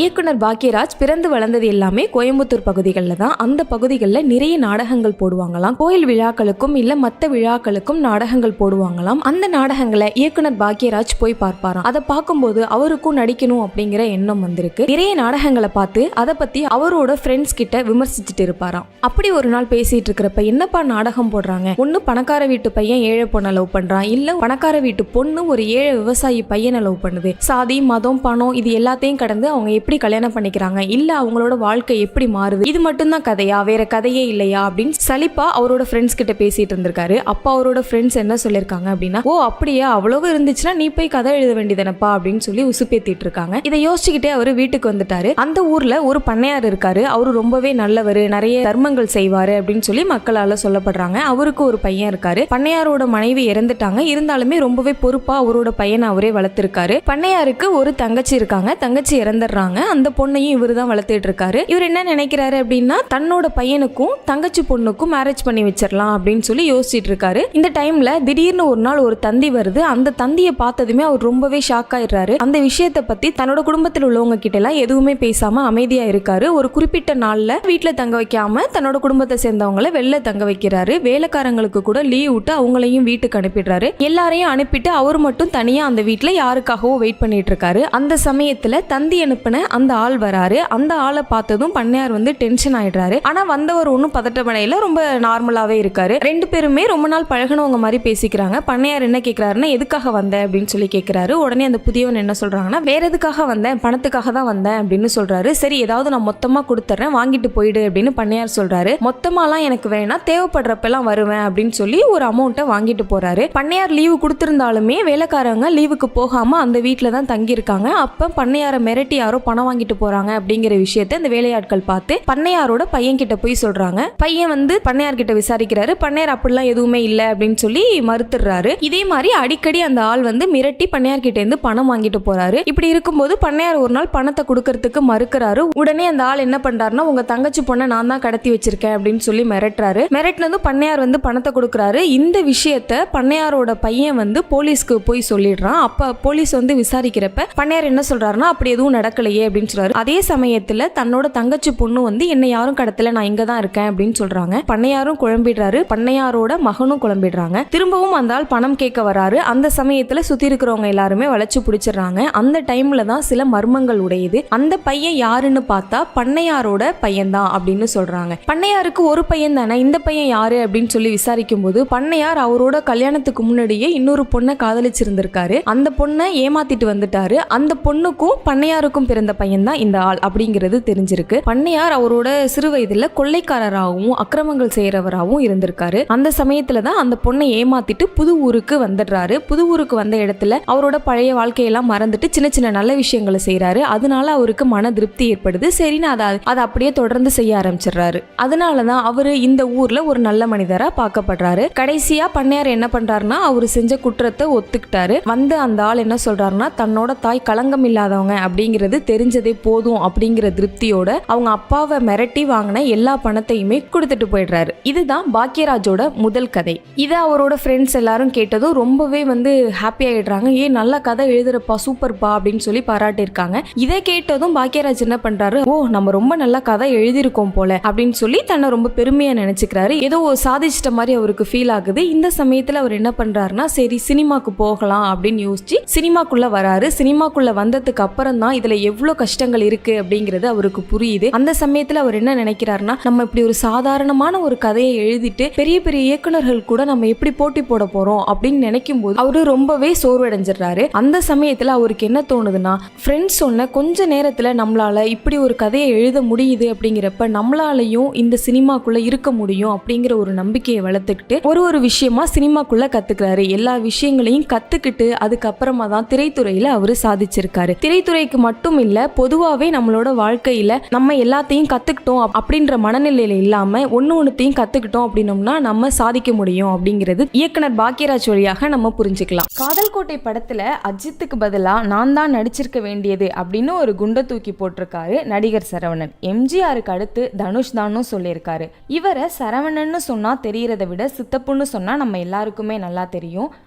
இயக்குனர் பாக்யராஜ் பிறந்து வளர்ந்தது எல்லாமே கோயம்புத்தூர் பகுதிகளில் தான். அந்த பகுதிகளில் நிறைய நாடகங்கள் போடுவாங்களாம். கோயில் விழாக்களுக்கும் இல்ல மற்ற விழாக்களுக்கும் நாடகங்கள் போடுவாங்களாம். அந்த நாடகங்களை இயக்குனர் பாக்யராஜ் போய் பார்ப்பாராம். அதை பார்க்கும்போது அவருக்கும் நடிக்கணும் அப்படிங்கிற எண்ணம் வந்திருக்கு. நிறைய நாடகங்களை பார்த்து அதை பத்தி அவரோட ஃப்ரெண்ட்ஸ் கிட்ட விமர்சிச்சுட்டு இருப்பாராம். அப்படி ஒரு நாள் பேசிட்டு இருக்கிறப்ப, என்னப்பா நாடகம் போடுறாங்க, ஒன்னு பணக்கார வீட்டு பையன் ஏழை பொண்ணை லவ் பண்றான், இல்ல பணக்கார வீட்டு பொண்ணு ஒரு ஏழை விவசாயி பையனை லவ் பண்ணுது, சாதி மதம் பணம் இது எல்லாத்தையும் கடந்து அவங்க எப்படி கல்யாணம் பண்ணிக்கிறாங்க, இல்ல அவங்களோட வாழ்க்கை எப்படி மாறுது, இது மட்டும்தான் கதையா, வேற கதையே இல்லையா அப்படின்னு சலிப்பா அவரோட ஃப்ரெண்ட்ஸ் கிட்ட பேசிட்டு இருந்திருக்காரு. அப்ப அவரோட ஃப்ரெண்ட்ஸ் என்ன சொல்லிருக்காங்க அப்படின்னா, ஓ அப்படியா, அவ்வளவு இருந்துச்சுன்னா நீ போய் கதை எழுத வேண்டியதானப்பா அப்படின்னு சொல்லி உசுப்பேத்திட்டு இருக்காங்க. இதை யோசிச்சுக்கிட்டே அவரு வீட்டுக்கு வந்துட்டாரு. அந்த ஊர்ல ஒரு பண்ணையார் இருக்காரு. அவரு ரொம்பவே நல்லவர், நிறைய தர்மங்கள் செய்வாரு அப்படின்னு சொல்லி மக்களால சொல்லப்படுறாங்க. அவருக்கு ஒரு பையன் இருக்காரு. பண்ணையாரோட மனைவி இறந்துட்டாங்க. இருந்தாலுமே ரொம்பவே பொறுப்பா அவரோட பையனை அவரே வளர்த்திருக்காரு. பண்ணையாருக்கு ஒரு தங்கச்சி இருக்காங்க. தங்கச்சி இறந்துடுறாங்க. அந்த பொண்ணையும் இவரு தான் வளர்த்துட்டு இருக்காரு. இவர் என்ன நினைக்கிறாரு அப்படின்னா, தன்னோட பையனுக்கும் தங்கச்சி பொண்ணுக்கும் மேரேஜ் பண்ணி வச்சிடலாம் அப்படின்னு சொல்லி யோசிச்சுட்டு இருக்காரு. இந்த டைம்ல திடீர்னு ஒரு நாள் ஒரு தந்தி வருது. அந்த தந்தியை பார்த்ததுமே அவர் ரொம்பவே ஷாக் ஆயிடுறாரு. அந்த விஷயத்தை பத்தி தன்னோட குடும்பத்தில் உள்ளவங்க கிட்ட எல்லாம் எதுவுமே பேசாம அமைதியா இருக்காரு. ஒரு குறிப்பிட்ட நாள்ல வீட்டுல தங்க வைக்காம தன்னோட குடும்பத்தை சேர்ந்தவங்களை வெளில தங்க வைக்கிறாரு. வேலைக்காரங்களுக்கு கூட லீவ் விட்டு அவங்களையும் வீட்டுக்கு அனுப்பிடுறாரு. எல்லாரையும் அனுப்பிட்டு அவர் மட்டும் தனியா அந்த வீட்டுல யாருக்காகவும் வெயிட் பண்ணிட்டு இருக்காரு. அந்த சமயத்துல தந்தி அனுப்பின அந்த ஆள் வராரு. அந்த ஆளை பார்த்ததும் பண்ணையார் டென்ஷன் ஆயிடுறாரு. ஆனா வந்தவர் ஒன்னும் பதட்டமடையில, ரொம்ப நார்மலாவே இருக்காரு. ரெண்டு பேருமே ரொம்ப நாள் பழகினவங்க மாதிரி பேசிக்கிறாங்க. பண்ணையார் என்ன கேட்கிறாருன்னா, எதுக்காக வந்த அப்படின்னு சொல்லி கேட்கிறாரு. உடனே அந்த புதியவன் என்ன சொல்றாங்கன்னா, வேற எதுக்காக வந்தேன், பணத்துக்காக தான் வந்தேன் அப்படின்னு சொல்றாரு. சரி ஏதாவது நான் மொத்தமா கொடுத்துறேன், வாங்கிட்டு போயிடு அப்படின்னு பண்ணையார் சொல்றாரு. மொத்தமாலாம் எனக்கு வேணா, தேவைப்படுறப்பெல்லாம் வருவேன் அப்படின்னு சொல்லி ஒரு அமௌண்ட்டை வாங்கிட்டு போறாரு. பண்ணையார் லீவு கொடுத்திருந்தாலுமே வேலைக்காரங்க லீவுக்கு போகாம அந்த வீட்டுல தான் தங்கி இருக்காங்க. அப்ப பண்ணையாரை மிரட்டி யாரோ பணம் வாங்கிட்டு போறாங்க அப்படிங்கிற விஷயத்தை இந்த வேலையாட்கள் பார்த்து பண்ணையாரோட பையன் கிட்ட போய் சொல்றாங்க. பையன் பண்ணையார் கிட்ட விசாரிக்கிறாரு. பண்ணையார் அப்படிலாம் எதுவுமே இல்ல அப்படின்னு சொல்லி மறுத்துறாரு. இதே மாதிரி அடிக்கடி அந்த ஆள் மிரட்டி பண்ணையார் கிட்ட இருந்து பணம் வாங்கிட்டு போறாரு. இப்படி இருக்கும்போது பண்ணையார் ஒரு நாள் பணத்தை கொடுக்கறதுக்கு மறுக்கிறாரு. உடனே அந்த ஆள் என்ன பண்றாருன்னா, உங்க தங்கச்சி பொண்ணை நான் தான் கடத்தி வச்சிருக்கேன் அப்படின்னு சொல்லி மிரட்டுறாரு. மிரட்டினதும் பண்ணையார் பணத்தை கொடுக்கறாரு. இந்த விஷயத்த பண்ணையாரோட பையன் போலீஸ்க்கு போய் சொல்லிடுறான். அப்ப போலீஸ் விசாரிக்கிறப்ப பண்ணையார் என்ன சொல்றாருன்னா, அப்படி எதுவும் நடக்கலையே, கடத்தலையே அப்படின்னு சொல்றாரு. அதே சமயத்துல தன்னோட தங்கச்சி பொண்ணு வந்து என்னை யாரும் கடத்தல, நான் இங்க தான் இருக்கேன் அப்படின்னு சொல்றாங்க. பண்ணையாரும் குழம்பிடுறாரு, பண்ணையாரோட மகனும் குழம்பிடுறாங்க. திரும்பவும் அந்த ஆள் பணம் கேட்க வராரு. அந்த சமயத்துல சுத்தி இருக்கிறவங்க எல்லாருமே வளைச்சு பிடிச்சிடுறாங்க. அந்த டைம்ல தான் சில மர்மங்கள் உடையுது. அந்த பையன் யாருன்னு பார்த்தா பண்ணையாரோட பையன் தான் அப்படின்னு சொல்றாங்க. பண்ணையாருக்கு ஒரு பையன் தானே, இந்த பையன் யாரு அப்படின்னு சொல்லி விசாரிக்கும் போது பண்ணையார் அவரோட கல்யாணத்துக்கு முன்னாடியே இன்னொரு பொண்ணை காதலிச்சிருந்திருக்காரு. அந்த பொண்ணை ஏமாத்திட்டு வந்துட்டாரு. அந்த பொண்ணுக்கும் பண்ணையாருக்கும் பிறந்த பையன் தான் இந்த ஆள் அப்படிங்கிறது தெரிஞ்சிருக்கு. பண்ணையார் அவரோட சிறு வயதுல கொள்ளைக்காரராகவும் அக்கிரமங்கள் செய்யறவராகவும் இருந்திருக்காரு. அந்த சமயத்துல தான் அந்த பொண்ணை ஏமாத்திட்டு புது ஊருக்கு வந்துடுறாரு. புது ஊருக்கு வந்த இடத்துல அவரோட பழைய வாழ்க்கையெல்லாம் மறந்துட்டு சின்ன சின்ன நல்ல விஷயங்களை செய்யறாரு. அதனால அவருக்கு மன திருப்தி ஏற்படுது. சரின்னு அதை அப்படியே தொடர்ந்து செய்ய ஆரம்பிச்சிடுறாரு. அதனாலதான் அவரு இந்த ஊர்ல ஒரு நல்ல மனிதரா பார்க்கப்படுறாரு. கடைசியா பண்ணையார் என்ன பண்றாருன்னா அவரு செஞ்ச குற்றத்தை ஒத்துக்கிட்டாரு. வந்து அந்த ஆள் என்ன சொல்றாருன்னா தன்னோட தாய் களங்கம் இல்லாதவங்க அப்படிங்கிறது தெரிஞ்சதே போதும் அப்படிங்கிற திருப்தியோட அவங்க அப்பாவை மிரட்டி வாங்கின எல்லா பணத்தையுமே கொடுத்துட்டு போயிடுறாரு. இதுதான் பாக்கியராஜோட முதல் கதை. இதை அவரோட ஃப்ரெண்ட்ஸ் எல்லாரும் கேட்டதும் ரொம்பவே வந்து ஹாப்பி ஆயிடுறாங்க. நல்ல கதை எழுதுறப்பா, சூப்பர்ப்பா அப்படின்னு சொல்லி பாராட்டியிருக்காங்க. இதை கேட்டதும் பாக்கியராஜ் என்ன பண்றாரு, ஓ நம்ம ரொம்ப நல்ல கதை எழுதியிருக்கோம் போல அப்படின்னு சொல்லி தன்னை ரொம்ப பெருமையா நினைச்சுக்கிறாரு. ஏதோ சாதிச்சிட்ட மாதிரி அவருக்கு ஃபீல் ஆகுது. இந்த சமயத்துல அவர் என்ன பண்றாருன்னா சரி சினிமாக்கு போகலாம் அப்படின்னு யோசிச்சு சினிமாக்குள்ள வராரு. சினிமாக்குள்ள வந்ததுக்கு அப்புறம் தான் இதுல எவ்வளவு கஷ்டங்கள் இருக்கு அப்படிங்கிறது அவருக்கு புரியுது. அந்த சமயத்துல அவர் என்ன நினைக்கிறாருன்னா நம்ம இப்படி ஒரு சாதாரணமான ஒரு கதையை எழுதிட்டு பெரிய பெரிய இயக்குனர்கள் கூட நம்ம எப்படி போட்டி போட போறோம் அப்படின்னு நினைக்கும் போது அவரு ரொம்பவே சோர்வடைஞ்சிடறாரு. அந்த சமயத்துல அவருக்கு என்ன தோணுதுன்னா ஃப்ரெண்ட்ஸ் சொன்ன கொஞ்ச நேரத்துல நம்மளால இப்படி ஒரு கதையை எழுத முடியுது அப்படிங்கிறப்ப நம்மளாலையும் இந்த சினிமாக்குள்ள இருக்க முடியும் அப்படிங்கிற ஒரு நம்பிக்கையை வளர்த்துக்கிட்டு ஒரு விஷயமா சினிமாக்குள்ள கத்துக்கிறாரு. எல்லா விஷயங்களையும் கத்துக்கிட்டு அதுக்கப்புறமா தான் திரைத்துறையில அவரு சாதிச்சிருக்காரு. திரைத்துறைக்கு மட்டும் இல்ல, பொதுவாவே நம்மளோட வாழ்க்கையில நம்ம எல்லாத்தையும் கத்துக்கிட்டோம் அப்படின்ற மனநிலையில இல்லாம ஒன்னொன்னுத்தையும் கத்துக்கிட்டோம் அப்படின்னோம்னா நம்ம சாதிக்க முடியும் அப்படிங்கிறது இயக்குனர் பாக்கியராஜ் வழியாக நம்ம புரிஞ்சுக்கலாம். காதல் கோட்டை படத்துல அஜித்துக்கு பதிலா நான் தான் நடிச்சிருக்க வேண்டியது அப்படின்னு ஒரு குண்டை தூக்கி போட்டிருக்காரு நடிகர் சரவணன். எம்ஜிஆருக்கு அடுத்து தனுஷ் தான்னு சொல்லியிருக்காரு. இவரை சரவணன்னு சொன்னா தெரியறத விட சித்தப்புன்னு சொன்னா நம்ம எல்லாருக்குமே நல்லா தெரியும்.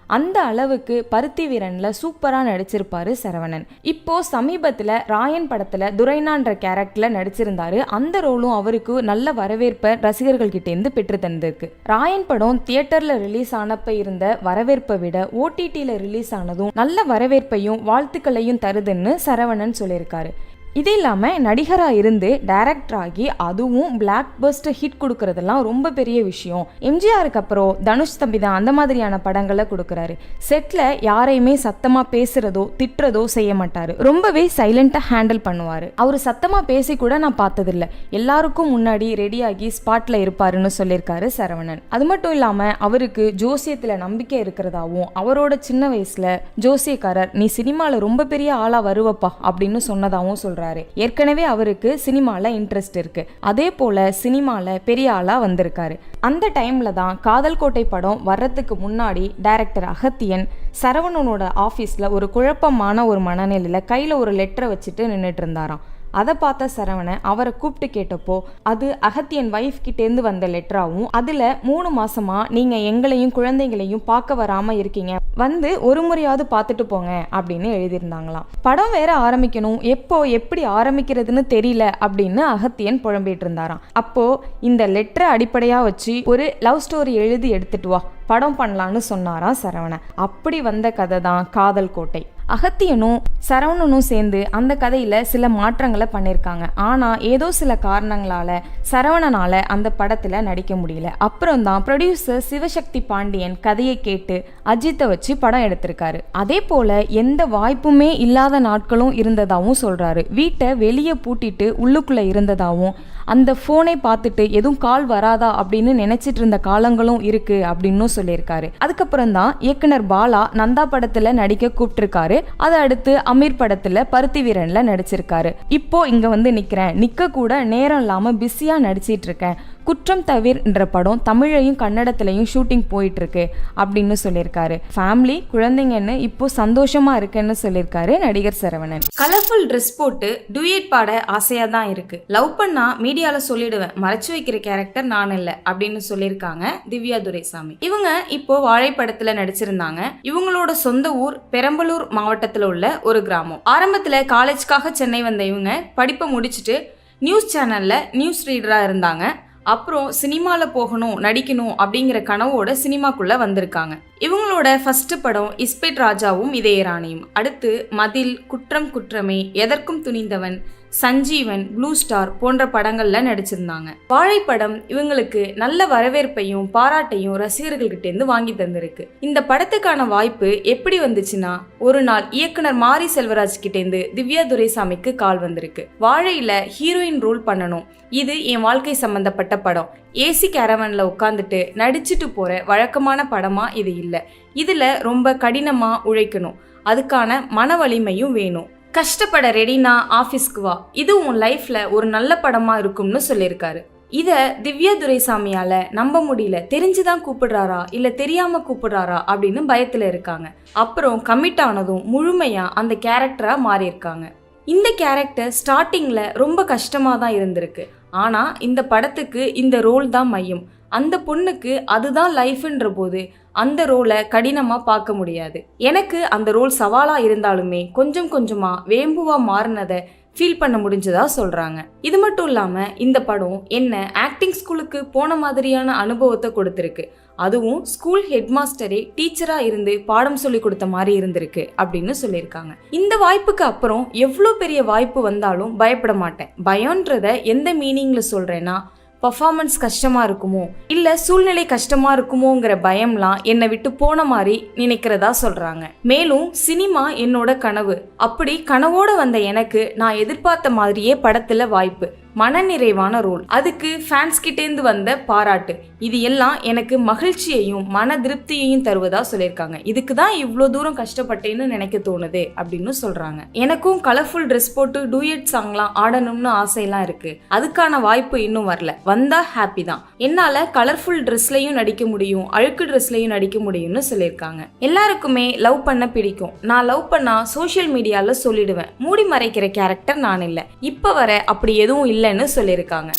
அந்த அளவுக்கு பருத்தி வீரன்ல சூப்பரா நடிச்சிருப்பாரு சரவணன். இப்போ சமீபத்துல ராயன் படத்துல துரைனான்ற கேரக்டர்ல நடிச்சிருந்தாரு. அந்த ரோலும் அவருக்கு நல்ல வரவேற்பை ரசிகர்கள் கிட்ட இருந்து பெற்று தந்திருக்கு. ராயன் படம் தியேட்டர்ல ரிலீஸ் ஆனப்ப இருந்த வரவேற்பை விட ஓடிடில ரிலீஸ் ஆனதும் நல்ல வரவேற்பையும் வாழ்த்துக்களையும் தருதுன்னு சரவணன் சொல்லியிருக்காரு. இது இல்லாமல் நடிகராக இருந்து டைரக்டர் ஆகி அதுவும் பிளாக் பஸ்டர் ஹிட் கொடுக்கறதெல்லாம் ரொம்ப பெரிய விஷயம். எம்ஜிஆருக்கு அப்புறம் தனுஷ் தம்பி தான் அந்த மாதிரியான படங்களை கொடுக்குறாரு. செட்டில் யாரையுமே சத்தமாக பேசுறதோ திட்டுறதோ செய்ய மாட்டார். ரொம்பவே சைலண்டாக ஹேண்டில் பண்ணுவார். அவர் சத்தமாக பேசி கூட நான் பார்த்ததில்லை. எல்லாருக்கும் முன்னாடி ரெடியாகி ஸ்பாட்டில் இருப்பாருன்னு சொல்லியிருக்காரு சரவணன். அது மட்டும் இல்லாமல் அவருக்கு ஜோசியத்தில் நம்பிக்கை இருக்கிறதாவும் அவரோட சின்ன வயசில் ஜோசியக்காரர் நீ சினிமாவில் ரொம்ப பெரிய ஆளாக வருவப்பா அப்படின்னு சொன்னதாகவும் சொல்கிறார். ஏற்கனவே அவருக்கு சினிமால இன்ட்ரெஸ்ட் இருக்கு. அதே போல சினிமால பெரிய ஆளா வந்திருக்காரு. அந்த டைம்ல தான் காதல் கோட்டை படம் வர்றதுக்கு முன்னாடி டைரக்டர் அகத்தியன் சரவணனோட ஆபீஸ்ல ஒரு குழப்பமான ஒரு மனநிலையில கையில ஒரு லெட்டரை வச்சுட்டு நின்றுட்டு இருந்தாராம். அதை பார்த்த சரவணன் அவரை கூப்பிட்டு கேட்டப்போ அது அகத்தியன் வைஃப் கிட்டேருந்து வந்த லெட்டராகவும் அதில் 3 மாசமா நீங்கள் எங்களையும் குழந்தைங்களையும் பார்க்க வராமல் இருக்கீங்க, வந்து ஒரு முறையாவது பார்த்துட்டு போங்க அப்படின்னு எழுதியிருந்தாங்களாம். படம் வேற ஆரம்பிக்கணும், எப்போ எப்படி ஆரம்பிக்கிறதுன்னு தெரியல அப்படின்னு அகத்தியன் புலம்பிட்டு இருந்தாராம். அப்போ இந்த லெட்டரை அடிப்படையாக வச்சு ஒரு லவ் ஸ்டோரி எழுதி எடுத்துட்டு வா, படம் பண்ணலான்னு சொன்னாராம் சரவணன். அப்படி வந்த கதை தான் காதல் கோட்டை. அகத்தியனும் சரவணனும் சேர்ந்து அந்த கதையில சில மாற்றங்களை பண்ணியிருக்காங்க. ஆனா ஏதோ சில காரணங்களால சரவணனால அந்த படத்துல நடிக்க முடியல. அப்புறம் தான் ப்ரொடியூசர் சிவசக்தி பாண்டியன் கதையை கேட்டு அஜித்தை வச்சு படம் எடுத்திருக்காரு. அதே போல எந்த வாய்ப்புமே இல்லாத நாட்களும் இருந்ததாகவும் சொல்றாரு. வீட்டை வெளியே பூட்டிட்டு உள்ளுக்குள்ள இருந்ததாகவும் அந்த போனை பார்த்துட்டு எதுவும் கால் வராதா அப்படின்னு நினைச்சிட்டு இருந்த காலங்களும் இருக்கு அப்படின்னு சொல்லியிருக்காரு. அதுக்கப்புறம் தான் இயக்குனர் பாலா நந்தா படத்துல நடிக்க கூப்பிட்டிருக்காரு. அதை அடுத்து அமீர் படத்துல பருத்தி வீரன்ல நடிச்சிருக்காரு. இப்போ இங்க வந்து நிக்கிறேன், நிக்க கூட நேரம் இல்லாம பிஸியா நடிச்சிட்டு இருக்கேன், குற்றம் தவிர்ன்ற படம் தமிழையும் கன்னடத்திலையும் ஷூட்டிங் போயிட்டு இருக்கு அப்படின்னு சொல்லியிருக்காரு. ஃபேமிலி குழந்தைங்கன்னு இப்போ சந்தோஷமா இருக்குன்னு சொல்லியிருக்காரு நடிகர் சரவணன். கலர்ஃபுல் ட்ரெஸ் போட்டு டூயட் பாட ஆசையா தான் இருக்கு. லவ் பண்ணா மீடியால சொல்லிடுவேன், மறைச்சு வைக்கிற கேரக்டர் நான் இல்ல அப்படின்னு சொல்லியிருக்காங்க திவ்யா துரைசாமி. இவங்க இப்போ வாழை படத்துல நடிச்சிருந்தாங்க. இவங்களோட சொந்த ஊர் பெரம்பலூர் மாவட்டத்துல உள்ள ஒரு கிராமம். ஆரம்பத்துல காலேஜ்க்காக சென்னை வந்த இவங்க படிப்பை முடிச்சுட்டு நியூஸ் சேனல்ல நியூஸ் ரீடரா இருந்தாங்க. அப்புறம் சினிமால போகணும், நடிக்கணும் அப்படிங்கிற கனவோட சினிமாக்குள்ள வந்திருக்காங்க. இவங்களோட ஃபர்ஸ்ட் படம் இஸ்பெட் ராஜாவும் இதயராணியும். அடுத்து மதில், குற்றம் குற்றமே, எதற்கும் துணிந்தவன், சஞ்சீவன், ப்ளூ ஸ்டார் போன்ற படங்கள்ல நடிச்சிருந்தாங்க. வாழைப்படம் இவங்களுக்கு நல்ல வரவேற்பையும் பாராட்டையும் ரசிகர்கள்கிட்ட இருந்து வாங்கி தந்திருக்கு. இந்த படத்துக்கான வாய்ப்பு எப்படி வந்துச்சுன்னா, ஒரு நாள் இயக்குனர் மாரி செல்வராஜ் கிட்ட இருந்து திவ்யா துரைசாமிக்கு கால் வந்திருக்கு. வாழையில ஹீரோயின் ரோல் பண்ணணும், இது என் வாழ்க்கை சம்பந்தப்பட்ட படம், ஏசி கேரவன்ல உட்காந்துட்டு நடிச்சுட்டு போற வழக்கமான படமா இது இல்ல, இதுல ரொம்ப கடினமா உழைக்கணும், அதுக்கான மன வலிமையும் வேணும், கஷ்டப்பட ரெடினா ஆஃபீஸ்க்கு வா, இது உன் லைஃப்ல ஒரு நல்ல படமா இருக்கும்னு சொல்லியிருக்காரு. இத திவ்யா துரைசாமியால நம்ப முடியல. தெரிஞ்சுதான் கூப்பிடுறாரா இல்ல தெரியாம கூப்பிடுறாரா அப்படின்னு பயத்துல இருக்காங்க. அப்புறம் கமிட் ஆனதும் முழுமையா அந்த கேரக்டரா மாறி இருக்காங்க. இந்த கேரக்டர் ஸ்டார்டிங்ல ரொம்ப கஷ்டமா தான் இருந்திருக்கு. ஆனா இந்த படத்துக்கு இந்த ரோல் தான் மையம். அந்த பொண்ணுக்கு அதுதான் லைஃப்ன்ற போது அந்த ரோலை கடினமா பார்க்க முடியாது. எனக்கு அந்த ரோல் சவாலா இருந்தாலுமே கொஞ்சம் கொஞ்சமா வேம்புவா மாறினதை ஃபீல் பண்ண முடிஞ்சதா சொல்றாங்க. இது மட்டும் இல்லாம இந்த படம் என்ன ஆக்டிங் ஸ்கூலுக்கு போன மாதிரியான அனுபவத்தை கொடுத்திருக்கு. அதுவும் ஸ்கூல் ஹெட் மாஸ்டரே டீச்சரா இருந்து பாடம் சொல்லி கொடுத்த மாதிரி இருந்திருக்கு அப்படின்னு சொல்லியிருக்காங்க. இந்த வாய்ப்புக்கு அப்புறம் எவ்வளோ பெரிய வாய்ப்பு வந்தாலும் பயப்பட மாட்டேன். பயம்ன்றத எந்த மீனிங்ல சொல்றேன்னா, பர்ஃபார்மன்ஸ் கஷ்டமா இருக்குமோ இல்ல சூழ்நிலை கஷ்டமா இருக்குமோங்கிற பயம்லாம் என்னை விட்டு போன மாதிரி நினைக்கிறதா சொல்றாங்க. மேலும் சினிமா என்னோட கனவு, அப்படி கனவோட வந்த எனக்கு நான் எதிர்பார்த்த மாதிரியே படத்துல வாய்ப்பு, மனநிறைவான ரோல், அதுக்கு ஃபேன்ஸ் கிட்டேந்து வந்த பாராட்டு, இது எல்லாம் எனக்கு மகிழ்ச்சியையும் மன திருப்தியையும் தருவதா சொல்லியிருக்காங்க. இதுக்கு தான் இவ்வளோ தூரம் கஷ்டப்பட்டேன்னு நினைக்க தோணுது அப்படின்னு சொல்றாங்க. எனக்கும் கலர்ஃபுல் ட்ரெஸ் போட்டு டூயட் சாங்லாம் ஆடணும்னு ஆசையெல்லாம் இருக்கு. அதுக்கான வாய்ப்பு இன்னும் வரல, வந்தா ஹாப்பி தான். என்னால கலர்ஃபுல் ட்ரெஸ்லயும் நடிக்க முடியும், அழுக்கு ட்ரெஸ்லயும் நடிக்க முடியும்னு சொல்லியிருக்காங்க. எல்லாருக்குமே லவ் பண்ண பிடிக்கும். நான் லவ் பண்ணா சோசியல் மீடியால சொல்லிடுவேன், மூடி மறைக்கிற கேரக்டர் நான் இல்லை. இப்ப வர அப்படி எதுவும் இல்லைன்னு சொல்லியிருக்காங்க.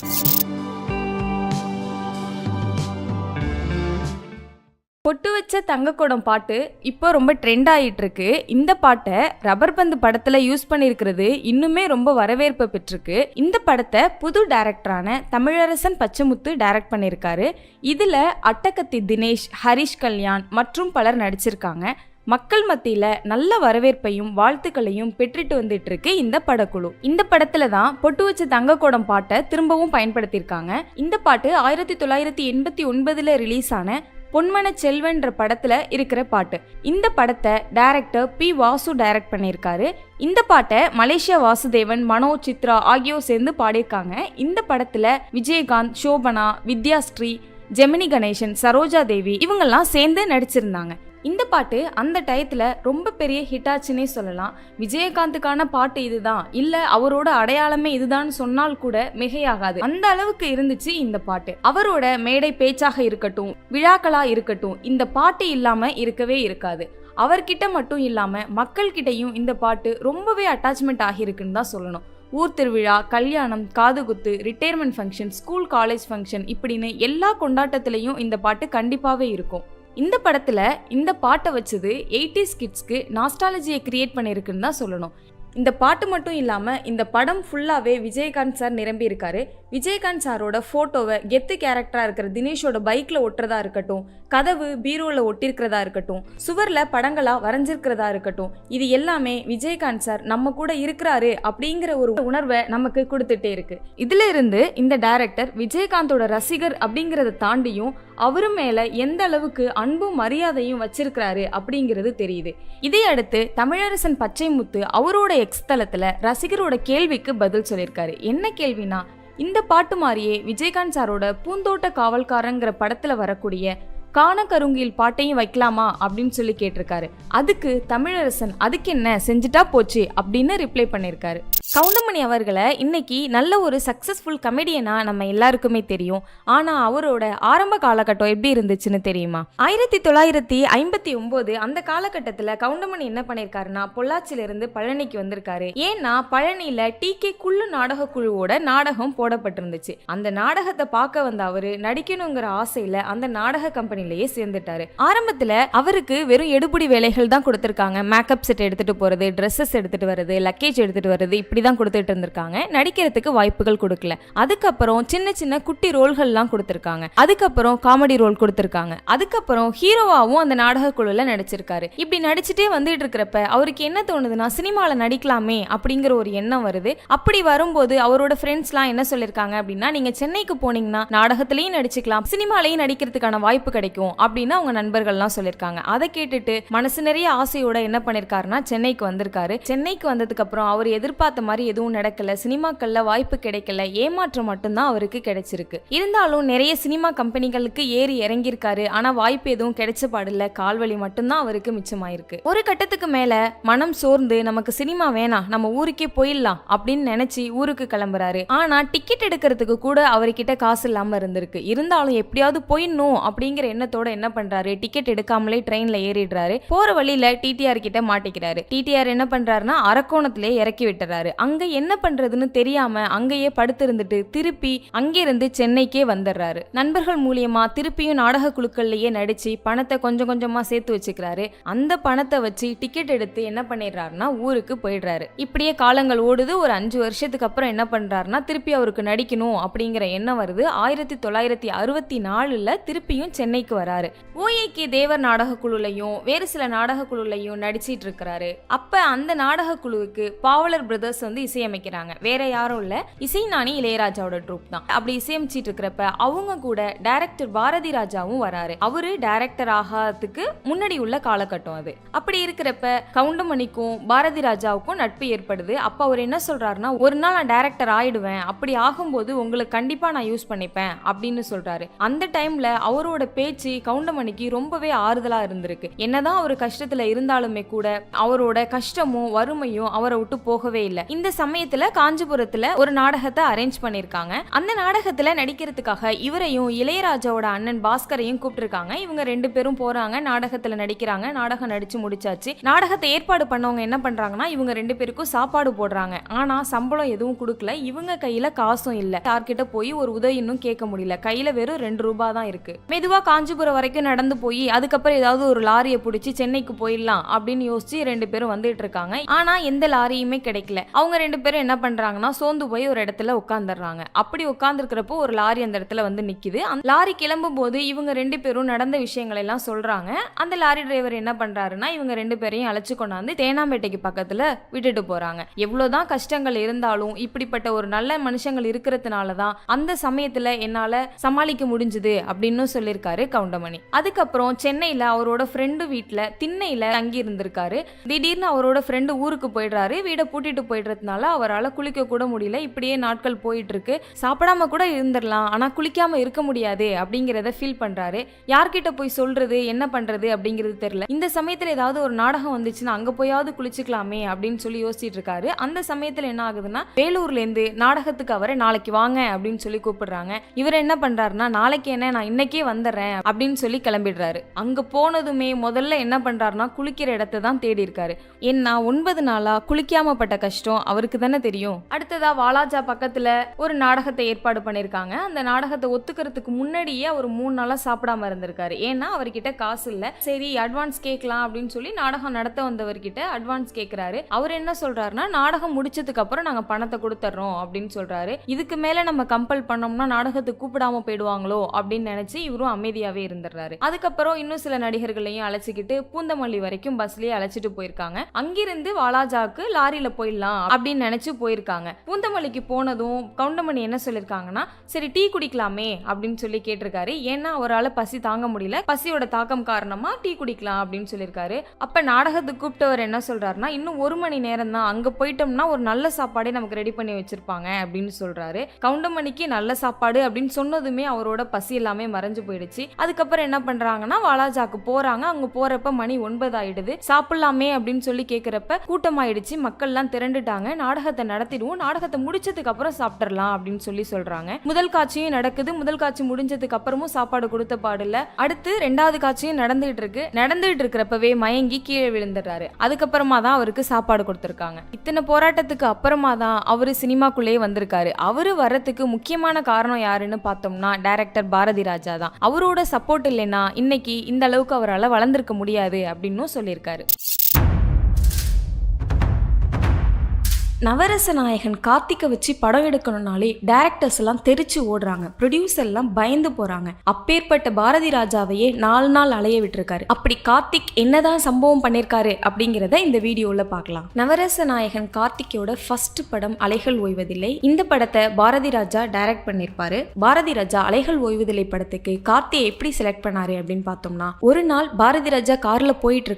பொட்டு வச்ச தங்கக்குடம் பாட்டு இப்போ ரொம்ப ட்ரெண்ட் ஆகிட்டு இருக்கு. இந்த பாட்டை ரப்பர் பந்து படத்துல யூஸ் பண்ணியிருக்கிறது இன்னுமே ரொம்ப வரவேற்பு பெற்றிருக்கு. இந்த படத்தை புது டைரக்டரான தமிழரசன் பச்சைமுத்து டைரக்ட் பண்ணியிருக்காரு. இதுல அட்டகத்தி தினேஷ், ஹரிஷ் கல்யாண் மற்றும் பலர் நடிச்சிருக்காங்க. மக்கள் மத்தியில நல்ல வரவேற்பையும் வாழ்த்துக்களையும் பெற்றுட்டு வந்துட்டு இருக்கு இந்த படக்குழு. இந்த படத்துல தான் பொட்டு வச்ச தங்கக்குடம் பாட்டை திரும்பவும் பயன்படுத்தியிருக்காங்க. இந்த பாட்டு 1989 ரிலீஸ் ஆன பொன்மன செல்வன்ற படத்துல இருக்கிற பாட்டு. இந்த படத்தை டைரக்டர் பி வாசு டைரக்ட் பண்ணியிருக்காரு. இந்த பாட்டை மலேசியா வாசுதேவன், மனோ, சித்ரா ஆகியோர் சேர்ந்து பாடியிருக்காங்க. இந்த படத்துல விஜயகாந்த், சோபனா, வித்யாஸ்ரீ, ஜெமினி கணேசன், சரோஜா தேவி இவங்கெல்லாம் சேர்ந்து நடிச்சிருந்தாங்க. இந்த பாட்டு அந்த டயத்துல ரொம்ப பெரிய ஹிட் ஆச்சுன்னே சொல்லலாம். விஜயகாந்துக்கான பாட்டு இதுதான் இல்ல அவரோட அடையாளமே இதுதான் சொன்னால் கூட மிகையாகாது, அந்த அளவுக்கு இருந்துச்சு இந்த பாட்டு. அவரோட மேடை பேச்சாக இருக்கட்டும், விழாக்களா இருக்கட்டும், இந்த பாட்டு இல்லாம இருக்கவே இருக்காது. அவர்கிட்ட மட்டும் இல்லாம மக்கள் கிட்டையும் இந்த பாட்டு ரொம்பவே அட்டாச்மெண்ட் ஆகியிருக்குன்னு தான் சொல்லணும். ஊர் திருவிழா, கல்யாணம், காதுகுத்து, retirement function, school college function இப்படின்னு எல்லா கொண்டாட்டத்திலையும் இந்த பாட்டு கண்டிப்பாவே இருக்கும். இந்த படத்துல இந்த பாட்டை வச்சது 80s கிட்ஸ்க்கு நாஸ்டாலஜியை கிரியேட் பண்ணியிருக்குன்னு தான் சொல்லணும். இந்த பாட்டு மட்டும் இல்லாம இந்த படம் ஃபுல்லாவே விஜயகாந்த் சார் நிரம்பி இருக்காரு. விஜயகாந்த் சாரோட போட்டோவை கெத்து கேரக்டரா இருக்கிற தினேஷோட பைக்ல ஒட்டுறதா இருக்கட்டும், கதவு பீரோல ஒட்டிருக்கிறதா இருக்கட்டும், சுவர்ல படங்களா வரைஞ்சிருக்கிறதா இருக்கட்டும், இது எல்லாமே விஜயகாந்த் சார் நம்ம கூட இருக்கிறாரு அப்படிங்கிற ஒரு உணர்வை நமக்கு கொடுத்துட்டே இருக்கு. இதுல இருந்து இந்த டைரக்டர் விஜயகாந்தோட ரசிகர் அப்படிங்கறத தாண்டியும் அவரு மேல எந்த அளவுக்கு அன்பும் மரியாதையும் வச்சிருக்கிறாரு அப்படிங்கிறது தெரியுது. இதை அடுத்து தமிழரசன் பச்சைமுத்து அவரோட எக்ஸ் தளத்துல ரசிகரோட கேள்விக்கு பதில் சொல்லியிருக்காரு. என்ன கேள்வினா, இந்த பாட்டு மாதிரியே விஜயகாந்த் சாரோட பூந்தோட்ட காவல்காரங்கிற படத்துல வரக்கூடிய காண கருங்கில் பாட்டையும் வைக்கலாமா அப்படின்னு சொல்லி கேட்டிருக்காரு. அதுக்கு தமிழரசன் அதுக்கு என்ன செஞ்சுட்டா போச்சு அப்படின்னு ரிப்ளை பண்ணியிருக்காரு. கவுண்டமணி அவர்களை இன்னைக்கு நல்ல ஒரு சக்சஸ்ஃபுல் கமெடியனா நம்ம எல்லாருக்குமே தெரியும். ஆனா அவரோட ஆரம்ப காலகட்டம் எப்படி இருந்துச்சுன்னு தெரியுமா? 1959 அந்த காலகட்டத்துல கவுண்டமணி என்ன பண்ணிருக்காருன்னா பொள்ளாச்சியில இருந்து பழனிக்கு வந்திருக்காரு. ஏன்னா பழனியில TK குள்ளு நாடக குழுவோட நாடகம் போடப்பட்டிருந்துச்சு. அந்த நாடகத்தை பார்க்க வந்த அவரு நடிக்கணுங்கிற ஆசையில அந்த நாடக கம்பெனிலேயே சேர்ந்துட்டாரு. ஆரம்பத்துல அவருக்கு வெறும் எடுபடி வேலைகள் தான் கொடுத்திருக்காங்க. மேக்கப் செட் எடுத்துட்டு போறது, ட்ரெஸ்ஸஸ் எடுத்துட்டு வருது, லக்கேஜ் எடுத்துட்டு வருது, இப்படி தான் கொடுத்துட்டு இருந்திருக்காங்க. நடிக்கிறதுக்கு வாய்ப்புகள் கொடுக்கல. அதுக்கப்புறம் சின்ன சின்ன குட்டி ரோல்கள்லாம் கொடுத்திருக்காங்க. அதுக்கப்புறம் காமெடி ரோல் கொடுத்திருக்காங்க. அதுக்கப்புறம் ஹீரோவாவும் அந்த நாடக குழுல நடிச்சிருக்காரு. இப்படி நடிச்சுட்டே வந்துட்டு இருக்கிறப்ப அவருக்கு என்ன தோணுதுன்னா சினிமால நடிக்கலாமே அப்படிங்கிற ஒரு எண்ணம் வருது. அப்படி வரும்போது அவரோட ஃப்ரெண்ட்ஸ்லாம் என்ன சொல்லிருக்காங்க அப்படின்னா, நீங்க சென்னைக்கு போனீங்கன்னா நாடகத்திலையும் நடிச்சுக்கலாம், சினிமாலையும் நடிக்கிறதுக்கான வாய்ப்பு கிடைக்கும் அப்படின்னு அவங்க நண்பர்கள்லாம் சொல்லியிருக்காங்க. அதை கேட்டுட்டு மனசு நிறைய ஆசையோட என்ன பண்ணிருக்காருன்னா சென்னைக்கு வந்திருக்காரு. சென்னைக்கு வந்ததுக்கு அப்புறம் அவர் எதிர்பார்த்த மாதிரி எதுவும் நடக்கல. சினிமாக்கள்ல வாய்ப்பு கிடைக்கல. ஏமாற்றம் மட்டும்தான் அவருக்கு கிடைச்சிருக்கு. இருந்தாலும் நிறைய சினிமா கம்பெனிகளுக்கு ஏறி இறங்கியிருக்காரு. ஆனா வாய்ப்பு எதுவும் கிடைச்ச பாடல. கால்வழி மட்டும்தான் அவருக்கு மிச்சமாயிருக்கு. ஒரு கட்டத்துக்கு மேல மனம் சோர்ந்து நமக்கு சினிமா வேணாம், நம்ம ஊருக்கே போயிடலாம் அப்படின்னு நினைச்சு ஊருக்கு கிளம்புறாரு. ஆனா டிக்கெட் எடுக்கிறதுக்கு கூட அவர்கிட்ட காசு இல்லாம இருந்திருக்கு. இருந்தாலும் எப்படியாவது போயிடணும் அப்படிங்கிற எண்ணத்தோட என்ன பண்றாரு, டிக்கெட் எடுக்காமலே ட்ரெயின்ல ஏறிடுறாரு. போற வழியில TTR கிட்ட மாட்டிக்கிறாரு. TTR என்ன பண்றாருன்னா அரக்கோணத்திலே இறக்கி விட்டுறாரு. அங்க என்ன பண்றதுன்னு தெரியாம அங்கேயே படுத்திருந்துட்டு திருப்பி அங்கிருந்து சென்னைக்கே வந்துடுறாரு. நண்பர்கள் மூலியமா திருப்பியும் நாடக குழுக்கள்லயே நடிச்சு பணத்தை கொஞ்சம் கொஞ்சமா சேர்த்து வச்சுக்கிறாரு. அந்த பணத்தை வச்சு டிக்கெட் எடுத்து என்ன பண்ணிடுறாருன்னா ஊருக்கு போயிடுறாரு. இப்படியே காலங்கள் ஓடுது. ஒரு 5 வருஷத்துக்கு அப்புறம் என்ன பண்றாருன்னா திருப்பி அவருக்கு நடிக்கணும் அப்படிங்கிற எண்ணம் வருது. 1964 திருப்பியும் சென்னைக்கு வராரு. OAK தேவர் நாடக குழுலையும் வேறு சில நாடக குழுலையும் நடிச்சிட்டு இருக்கிறாரு. அப்ப அந்த நாடக குழுவுக்கு பாவலர் பிரதர்ஸ் இசையமைக்கிறாங்க. வேற யாரும் இல்ல, இசைஞானி இளையராஜாவோட ட்ரூப் தான். அப்படி இசையமைச்சிட்டு இருக்கிறப்ப அவங்க கூட டைரக்டர் பாரதி ராஜாவும் வராரு. அவரு டைரக்டர் ஆகாததுக்கு முன்னாடி உள்ள காலகட்டம் அது. அப்படி இருக்கிறப்ப கவுண்டமணிக்கும் பாரதி ராஜாவுக்கும் நட்பு ஏற்படுது. அப்ப அவர் என்ன சொல்றாருன்னா, ஒரு நாள் நான் டைரக்டர் ஆயிடுவேன், அப்படி ஆகும்போது உங்களுக்கு கண்டிப்பா நான் யூஸ் பண்ணிப்பேன் அப்படின்னு சொல்றாரு. அந்த டைம்ல அவரோட பேச்சு கவுண்டமணிக்கு ரொம்பவே ஆறுதலா இருந்திருக்கு. என்னதான் அவர் கஷ்டத்துல இருந்தாலுமே கூட அவரோட கஷ்டமும் வறுமையும் அவரை விட்டு போகவே இல்லை. இந்த சமயத்துல காஞ்சிபுரத்துல ஒரு நாடகத்தை அரேஞ்ச் பண்ணிருக்காங்க. அந்த நாடகத்துல நடிக்கிறதுக்காக இவரையும் இளையராஜாவோட அண்ணன் பாஸ்கரையும் கூப்பிட்டிருக்காங்க. இவங்க 2 பேரும் போறாங்க, நாடகத்துல நடிக்கிறாங்க. நாடகம் நடிச்சு முடிச்சாச்சு. நாடகத்தை ஏற்பாடு பண்ணவங்க என்ன பண்றாங்கன்னா இவங்க 2 பேருக்கும் சாப்பாடு போடுறாங்க. ஆனா சம்பளம் எதுவும் கொடுக்கல. இவங்க கையில காசும் இல்ல. யார்கிட்ட போய் ஒரு உதவியும் கேட்க முடியல. கையில வெறும் 2 ரூபாய் தான் இருக்கு. மெதுவா காஞ்சிபுரம் வரைக்கும் நடந்து போய் அதுக்கப்புறம் ஏதாவது ஒரு லாரியை பிடிச்சி சென்னைக்கு போயிடலாம் அப்படின்னு யோசிச்சு 2 பேரும் வந்துட்டு இருக்காங்க. ஆனா எந்த லாரியுமே கிடைக்கல. அவங்க 2 பேரும் என்ன பண்றாங்கன்னா சோர்ந்து போய் ஒரு இடத்துல உட்கார்ந்துடுறாங்க. அப்படி உட்கார்ந்துருக்கிறப்போ ஒரு லாரி அந்த இடத்துல வந்து நிக்குது. அந்த லாரி கிளம்பும் போது இவங்க 2 பேரும் நடந்த விஷயங்கள் எல்லாம் சொல்றாங்க. அந்த லாரி டிரைவர் என்ன பண்றாருன்னா இவங்க 2 பேரையும் அழைச்சு கொண்டாந்து தேனாம்பேட்டைக்கு பக்கத்துல விட்டுட்டு போறாங்க. எவ்வளவுதான் கஷ்டங்கள் இருந்தாலும் இப்படிப்பட்ட ஒரு நல்ல மனுஷங்கள் இருக்கிறதுனாலதான் அந்த சமயத்துல என்னால சமாளிக்க முடிஞ்சது அப்படின்னு சொல்லியிருக்காரு கவுண்டமணி. அதுக்கப்புறம் சென்னையில அவரோட ஃப்ரெண்டு வீட்டுல திண்ணையில தங்கி இருந்திருக்காரு. திடீர்னு அவரோட ஃப்ரெண்டு ஊருக்கு போயிடுறாரு. வீட பூட்டிட்டு போயிடுறதுனால அவரால் குளிக்க கூட முடியல. இப்படியே நாட்கள் போயிட்டு இருக்கு. சாப்பிடாம கூட இருந்துடலாம், ஆனா குளிக்காம இருக்க முடியாது அப்படிங்கிறத ஃபீல் பண்றாரு. யார்கிட்ட போய் சொல்றது, என்ன பண்றது அப்படிங்கிறது தெரியல. இந்த சமயத்துல ஏதாவது ஒரு நாடகம் வந்துச்சுன்னா அங்க போயாவது குளிச்சுக்கலாமே அப்படின்னு சொல்லி யோசிச்சுட்டு இருக்காரு. அந்த சமயத்துல என்ன ஆகுதுன்னா வேலூர்ல இருந்து நாடகத்துக்கு அவரை நாளைக்கு வாங்க அப்படின்னு சொல்லி கூப்பிடுறாங்க. இவர் என்ன பண்றாருன்னா நாளைக்கு என்ன, நான் இன்னைக்கே வந்துடுறேன் அப்படின்னு சொல்லி கிளம்பிடுறாரு. அங்க போனதுமே முதல்ல என்ன பண்றாருன்னா குளிக்கிற இடத்தை தான் தேடி இருக்காரு. ஏன்னா 9 நாளா குளிக்காம பட்ட கஷ்டம் அவருக்கு தானே தெரியும். அடுத்ததா வாலாஜா பக்கத்துல ஒரு நாடகத்தை ஏற்பாடு பண்ணிருக்காங்க. அந்த நாடகத்தை ஒத்துக்கிறதுக்கு முன்னாடியே அவர் 3 நாளா சாப்பிடாம இருந்திருக்காரு. ஏன்னா அவர்கிட்ட காசு இல்ல. சரி அட்வான்ஸ் கேட்கலாம் அப்படின்னு சொல்லி நாடகம் நடத்த வந்தவர்கிட்ட அட்வான்ஸ் கேட்கிறாரு. அவர் என்ன சொல்றாருன்னா நாடகம் முடிச்சதுக்கு அப்புறம் நாங்க பணத்தை கொடுத்துறோம் அப்படின்னு சொல்றாரு. இதுக்கு மேல நம்ம கம்பல் பண்ணோம்னா நாடகத்துக்கு கூப்பிடாம போயிடுவாங்களோ அப்படின்னு நினைச்சு இவரும் அமைதியாவே இருந்துடுறாரு. அதுக்கப்புறம் இன்னும் சில நடிகர்களையும் அழைச்சிக்கிட்டு பூந்தமல்லி வரைக்கும் பஸ்லயே அழைச்சிட்டு போயிருக்காங்க. அங்கிருந்து வாலாஜாக்கு லாரியில போயிடலாம் அப்படின்னு நினைச்சு போயிருக்காங்க. பூந்தமல்லிக்கு போனதும் கவுண்டமணி என்ன சொல்லிருக்காங்கன்னா சரி டீ குடிக்கலாமே அப்படின்னு சொல்லி கேட்டிருக்காரு. ஏன்னா அவரால் பசி தாங்க முடியல. பசியோட தாக்கம் காரணமா டீ குடிக்கலாம் அப்படின்னு சொல்லியிருக்காரு. அப்ப நாடகத்துக்கு கூப்பிட்டவர் என்ன சொல்றாருன்னா இன்னும் 1 மணி நேரம் தான், அங்க போயிட்டோம்னா ஒரு நல்ல சாப்பாடே நமக்கு ரெடி பண்ணி வச்சிருப்பாங்க அப்படின்னு சொல்றாரு. கவுண்டமணிக்கு நல்ல சாப்பாடு அப்படின்னு சொன்னதுமே அவரோட பசி எல்லாமே மறைஞ்சு போயிடுச்சு. அதுக்கப்புறம் என்ன பண்றாங்கன்னா வாலாஜாக்கு போறாங்க. அங்க போறப்ப மணி 9 ஆயிடுது. சாப்பிடலாமே அப்படின்னு சொல்லி கேக்குறப்ப கூட்டமாயிடுச்சு. மக்கள் எல்லாம் திரண்டுட்டாங்க. சொல்றாங்க, நாடகத்தை நடத்திடுவோம், நாடகத்தை முடிச்சதுக்கு அப்புறம் சாப்பிடலாம் அப்படின்னு சொல்றாங்க. முதல் காட்சியும் நடக்குது. முதல் காட்சி முடிஞ்சதுக்கு அப்புறமும் சாப்பாடு கொடுத்த பாடல. அடுத்து ரெண்டாவது காட்சியும் நடந்துட்டு இருக்கிறப்பவே மயங்கி கீழே விழுந்துடுறாரு. அதுக்கப்புறமா தான் அவருக்கு சாப்பாடு கொடுத்திருக்காங்க. இத்தனை போராட்டத்துக்கு அப்புறமா தான் அவரு சினிமாக்குள்ளேயே வந்திருக்காரு. அவரு வர்றதுக்கு முக்கியமான காரணம் யாருன்னு பார்த்தோம்னா டைரக்டர் பாரதி ராஜா தான். அவரோட சப்போர்ட் இல்லைன்னா இன்னைக்கு இந்த அளவுக்கு அவரால் வளர்ந்திருக்க முடியாது அப்படின்னு சொல்லியிருக்காரு. நவரச நாயகன் கார்த்திகை வச்சு படம் எடுக்கணும்னாலே டைரக்டர்ஸ் எல்லாம் தெரிச்சு ஓடுறாங்க, ப்ரொடியூசர் எல்லாம் பயந்து போறாங்க. அப்பேற்பட்ட பாரதி ராஜாவையே 4 நாள் அலைய விட்டுருக்காரு. அப்படி கார்த்திக் என்னதான் சம்பவம் பண்ணிருக்காரு அப்படிங்கிறத இந்த வீடியோல பார்க்கலாம். நவரச நாயகன் கார்த்திகோட ஃபர்ஸ்ட் படம் அலைகள் ஓய்வதில்லை. இந்த படத்தை பாரதி ராஜா டைரக்ட் பண்ணிருப்பாரு. பாரதி ராஜா அலைகள் ஓய்வதில்லை படத்துக்கு கார்த்தியை எப்படி செலக்ட் பண்ணாரு அப்படின்னு பார்த்தோம்னா, ஒரு நாள் பாரதி ராஜா கார்ல போயிட்டு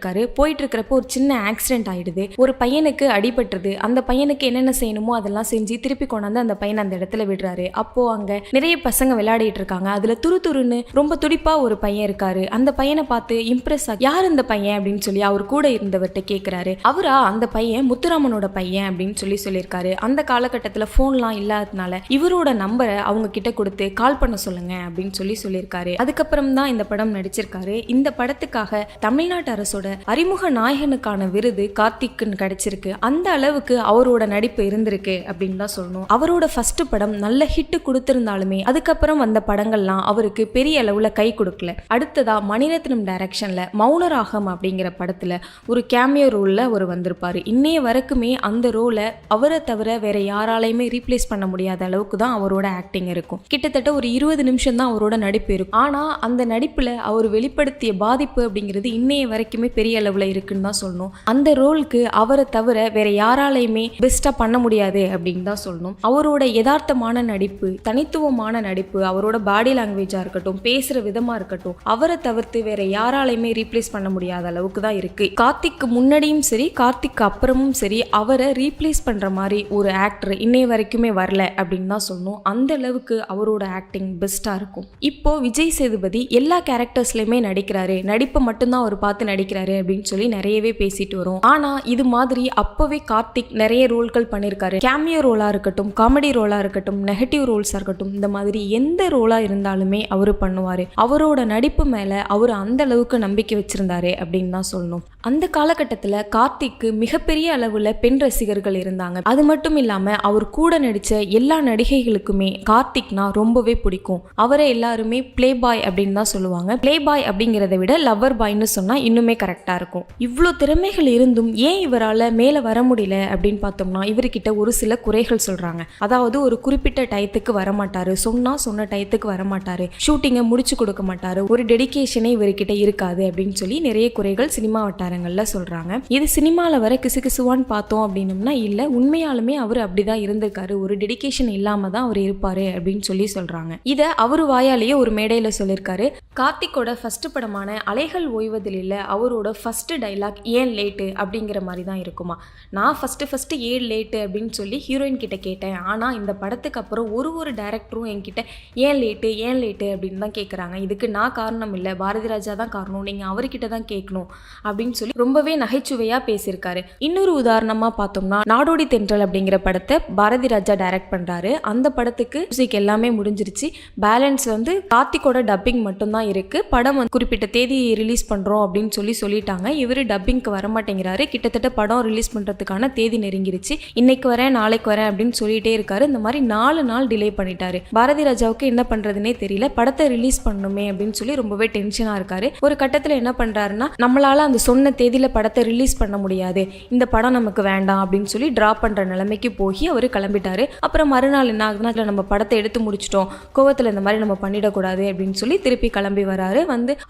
இருக்கிறப்போ ஒரு சின்ன ஆக்சிடென்ட் ஆயிடுது. ஒரு பையனுக்கு அடிபட்டுருது. அந்த பையனுக்கு என்னென்ன செய்யணுமோ அதெல்லாம் செஞ்சு திருப்பி கொண்டாந்து அந்த பையனை அந்த இடத்துல விடுறாரு. அப்போ அங்க நிறைய பசங்க விளையாடிட்டு இருக்காங்க. அதுல துருன்னு ரொம்ப துடிப்பா ஒரு பையன் இருக்காரு. அந்த பையனை பார்த்து இம்ப்ரெஸ் ஆகி யார் இந்த பையன் அப்படின்னு சொல்லி அவர் கூட இருந்தவர்கிட்ட கேட்கிறாரு. அவரா அந்த பையன் முத்துராமனோட பையன் அப்படின்னு சொல்லியிருக்காரு. அந்த காலகட்டத்தில் போன்லாம் இல்லாததுனால இவரோட நம்பரை அவங்க கிட்ட கொடுத்து கால் பண்ண சொல்லுங்க அப்படின்னு சொல்லியிருக்காரு. அதுக்கப்புறம் தான் இந்த படம் நடிச்சிருக்காரு. இந்த படத்துக்காக தமிழ்நாட்டு அரசோட அறிமுக நாயகனுக்கான விருது கார்த்திக்குன்னு கிடைச்சிருக்கு. அந்த அளவுக்கு அவரோட நடிப்பு இருந்திருக்கு அப்படின்னு தான் சொல்லணும். அவரோட ஃபர்ஸ்ட் படம் நல்ல ஹிட் கொடுத்திருந்தாலுமே அதுக்கப்புறம் வந்த படங்கள்லாம் அவருக்கு பெரிய அளவுல கை கொடுக்கல. அடுத்ததா மணிரத்னம் டைரக்ஷன்ல மௌனராகம் அப்படிங்கிற படத்துல ஒரு கேமியோ ரோல்ல அவர் வந்திருப்பாரு. இன்னைய வரைக்குமே அந்த ரோலை அவரை தவிர வேற யாராலையுமே ரீப்ளேஸ் பண்ண முடியாத அளவுக்கு தான் அவரோட ஆக்டிங் இருக்கும். கிட்டத்தட்ட ஒரு 20 நிமிஷம் தான் அவரோட நடிப்பு இருக்கும். ஆனா அந்த நடிப்புல அவர் வெளிப்படுத்திய பாதிப்பு அப்படிங்கிறது இன்னைய வரைக்குமே பெரிய அளவுல இருக்குன்னு தான் சொல்லணும். அந்த ரோலுக்கு அவரை தவிர வேற யாராலையுமே பெஸ்டா பண்ண முடியாது அப்படின்னு தான் சொல்லணும். அவரோட யதார்த்தமான நடிப்பு, தனித்துவமான நடிப்பு, அவரோட பாடி லாங்குவேஜா இருக்கட்டும், பேசுற விதமா இருக்கட்டும், அவரை தவிர்த்து வேற யாராலையுமே ரீப்ளேஸ் பண்ண முடியாத அளவுக்கு தான் இருக்கு. கார்த்திக்கு முன்னாடியும் சரி கார்த்திக்கு அப்புறமும் சரி அவரை ரீப்ளேஸ் பண்ற மாதிரி ஒரு ஆக்டர் இன்னைய வரைக்குமே வரல அப்படின்னு தான் சொல்லணும். அந்த அளவுக்கு அவரோட ஆக்டிங் பெஸ்டா இருக்கும். இப்போ விஜய் சேதுபதி எல்லா கேரக்டர்ஸ்லயுமே நடிக்கிறாரு, நடிப்பை மட்டும்தான் அவர் பார்த்து நடிக்கிறாரு அப்படின்னு சொல்லி நிறையவே பேசிட்டு வரும். ஆனா இது மாதிரி அப்பவே கார்த்திக் நிறைய ரோல்கள் பண்ணியிருக்காரு. கேமியோ ரோலா இருக்கட்டும், காமெடி ரோலா இருக்கட்டும், நெகட்டிவ் ரோல்ஸா இருக்கட்டும், இந்த மாதிரி எந்த ரோலா இருந்தாலுமே அவரு பண்ணுவாரு. அவரோட நடிப்பு மேல அவர் அந்த அளவுக்கு நம்பிக்கை வச்சிருந்தாரு அப்படின்னு தான் சொல்லணும். அந்த காலகட்டத்தில் கார்த்திக்கு மிகப்பெரிய அளவுல பெண் ரசிகர்கள் இருந்தாங்க. அது மட்டும் இல்லாம அவர் கூட நடிச்ச எல்லா நடிகைகளுக்குமே கார்த்திக்னா ரொம்பவே பிடிக்கும். அவரை எல்லாருமே பிளே பாய் அப்படின்னு தான் சொல்லுவாங்க. பிளே பாய் அப்படிங்கிறத விட லவ்வர் பாய்னு சொன்னா இன்னுமே கரெக்டா இருக்கும். இவ்வளோ திறமைகள் இருந்தும் ஏன் இவரால் மேல வர முடியல அப்படின்னு பார்த்தோம்னா, இவர்கிட்ட ஒரு சில குறைகள் சொல்றாங்க. அதாவது ஒரு குறிப்பிட்ட டயத்துக்கு வரமாட்டாரு, சொன்ன டயத்துக்கு வரமாட்டாரு, ஷூட்டிங்கை முடிச்சு கொடுக்க மாட்டாரு, ஒரு டெடிகேஷனே இவர்கிட்ட இருக்காது அப்படின்னு சொல்லி நிறைய குறைகள் சினிமா வட்டாரங்கள்ல சொல்றாங்க. இது சினிமால வர கிசுகிசுவான்னு பார்த்தோம் அப்படின்னம்னா இல்ல, உண்மையாலுமே அவர் அப்படிதான் இருந்திருக்காரு. ஒரு டெடிகேஷன் இல்லாம தான் அவர் இருப்பாரு அப்படின்னு சொல்றாங்க. இத அவரு வாயாலேயே ஒரு மேடையில சொல்லியிருக்காரு. கார்த்திக்கோட ஃபர்ஸ்ட் படமான அலைகள் ஓய்வதில் அவரோட ஃபர்ஸ்ட் டைலாக் ஏன் லேட்டு அப்படிங்கிற மாதிரி தான் இருக்குமா. நான் ஃபர்ஸ்ட் ஏன் லேட்டு அப்படின்னு சொல்லி ஹீரோயின் கிட்ட கேட்டேன். ஆனால் இந்த படத்துக்கு அப்புறம் ஒரு டைரக்டரும் என்கிட்ட ஏன் லேட்டு அப்படின்னு தான் கேட்குறாங்க. இதுக்கு நான் காரணம் இல்லை, பாரதி ராஜா தான் காரணம், நீங்கள் அவர்கிட்ட தான் கேட்கணும் அப்படின்னு சொல்லி ரொம்பவே நகைச்சுவையாக பேசியிருக்காரு. இன்னொரு உதாரணமாக பார்த்தோம்னா, நாடோடி தென்றல் அப்படிங்கிற படத்தை பாரதி ராஜா டைரக்ட் பண்ணுறாரு. அந்த படத்துக்கு மியூசிக் எல்லாமே முடிஞ்சிருச்சு. பேலன்ஸ் கார்த்திக்கோட டப்பிங் மட்டும்தான் இருக்கு. படம் குறிப்பிட்ட தேதி ரிலீஸ் பண்ணுறோம் அப்படின்னு சொல்லிட்டாங்க. இவர் டப்பிங்க்கு வரமாட்டேங்கிறாரு. கிட்டத்தட்ட படம் ரிலீஸ் பண்ணுறதுக்கான தேதி நெருங்கிருச்சு. இன்னைக்கு வரேன் நாளைக்கு வரேன் அப்படின்னு சொல்லிட்டே இருக்காரு. இந்த மாதிரி 4 நாள் டிலே பண்ணிட்டாரு. பாரதி ராஜாவுக்கு என்ன பண்றதுன்னே தெரியல. படத்தை ரிலீஸ் பண்ணணுமே அப்படின்னு சொல்லி ரொம்பவே டென்ஷனா இருக்காரு. ஒரு கட்டத்துல என்ன பண்றாருன்னா, நம்மளால அந்த சொன்ன தேதியில படத்தை ரிலீஸ் பண்ண முடியாது, இந்த படம் நமக்கு வேண்டாம் அப்படின்னு சொல்லி டிராப் பண்ற நிலைமைக்கு போய் அவரு கிளம்பிட்டாரு. அப்புறம் மறுநாள் என்ன ஆகுதுன்னா, நம்ம படத்தை எடுத்து முடிச்சிட்டோம், கோவத்துல இந்த மாதிரி நம்ம பண்ணிடக்கூடாது அப்படின்னு சொல்லி திருப்பி கிளம்பி வராரு.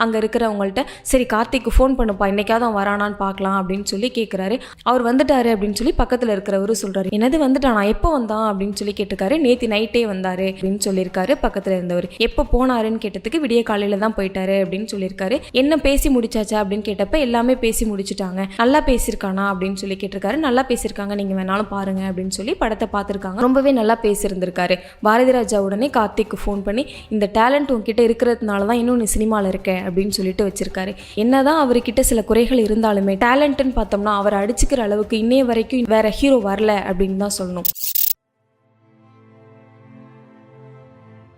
அங்க இருக்கிறவங்கள்ட்ட சரி கார்த்திக்கு ஃபோன் பண்ணுப்பா, இன்னைக்காவது அவன் வரானான்னு பார்க்கலாம் அப்படின்னு சொல்லி கேட்கிறாரு. அவர் வந்துட்டாரு அப்படின்னு சொல்லி பக்கத்துல இருக்கிறவரு சொல்றாரு. என்னது வந்துட்டானா, எப்போ வந்தான் அப்படின்னு சொல்லி கேட்டிருக்காரு. நேத்தி நைட்டே வந்தாரு அப்படின்னு சொல்லியிருக்காரு பக்கத்துல இருந்தவர். எப்போ போனாருன்னு கேட்டதுக்கு விடிய காலையில தான் போயிட்டாரு அப்படின்னு சொல்லியிருக்காரு. என்ன பேசி முடிச்சாச்சா அப்படின்னு கேட்டப்ப எல்லாமே பேசி முடிச்சுட்டாங்க. நல்லா பேசியிருக்கானா அப்படின்னு சொல்லி கேட்டிருக்காரு. நல்லா பேசியிருக்காங்க, நீங்க வேணாலும் பாருங்க அப்படின்னு சொல்லி படத்தை பார்த்துருக்காங்க. ரொம்பவே நல்லா பேசியிருந்திருக்காரு. பாரதி ராஜா உடனே கார்த்திக்கு ஃபோன் பண்ணி, இந்த டேலண்ட் உங்ககிட்ட இருக்கிறதுனால தான் இன்னும் நீ சினிமாவில் இருக்க அப்படின்னு சொல்லிட்டு வச்சிருக்காரு. என்னதான் அவர்கிட்ட சில குறைகள் இருந்தாலுமே டேலண்ட்னு பார்த்தோம்னா அவர் அடிச்சுக்கிற அளவுக்கு இன்னைய வரைக்கும் வேற ஹீரோ ஹீரோ வரல அப்படின்னு தான் சொல்லணும்.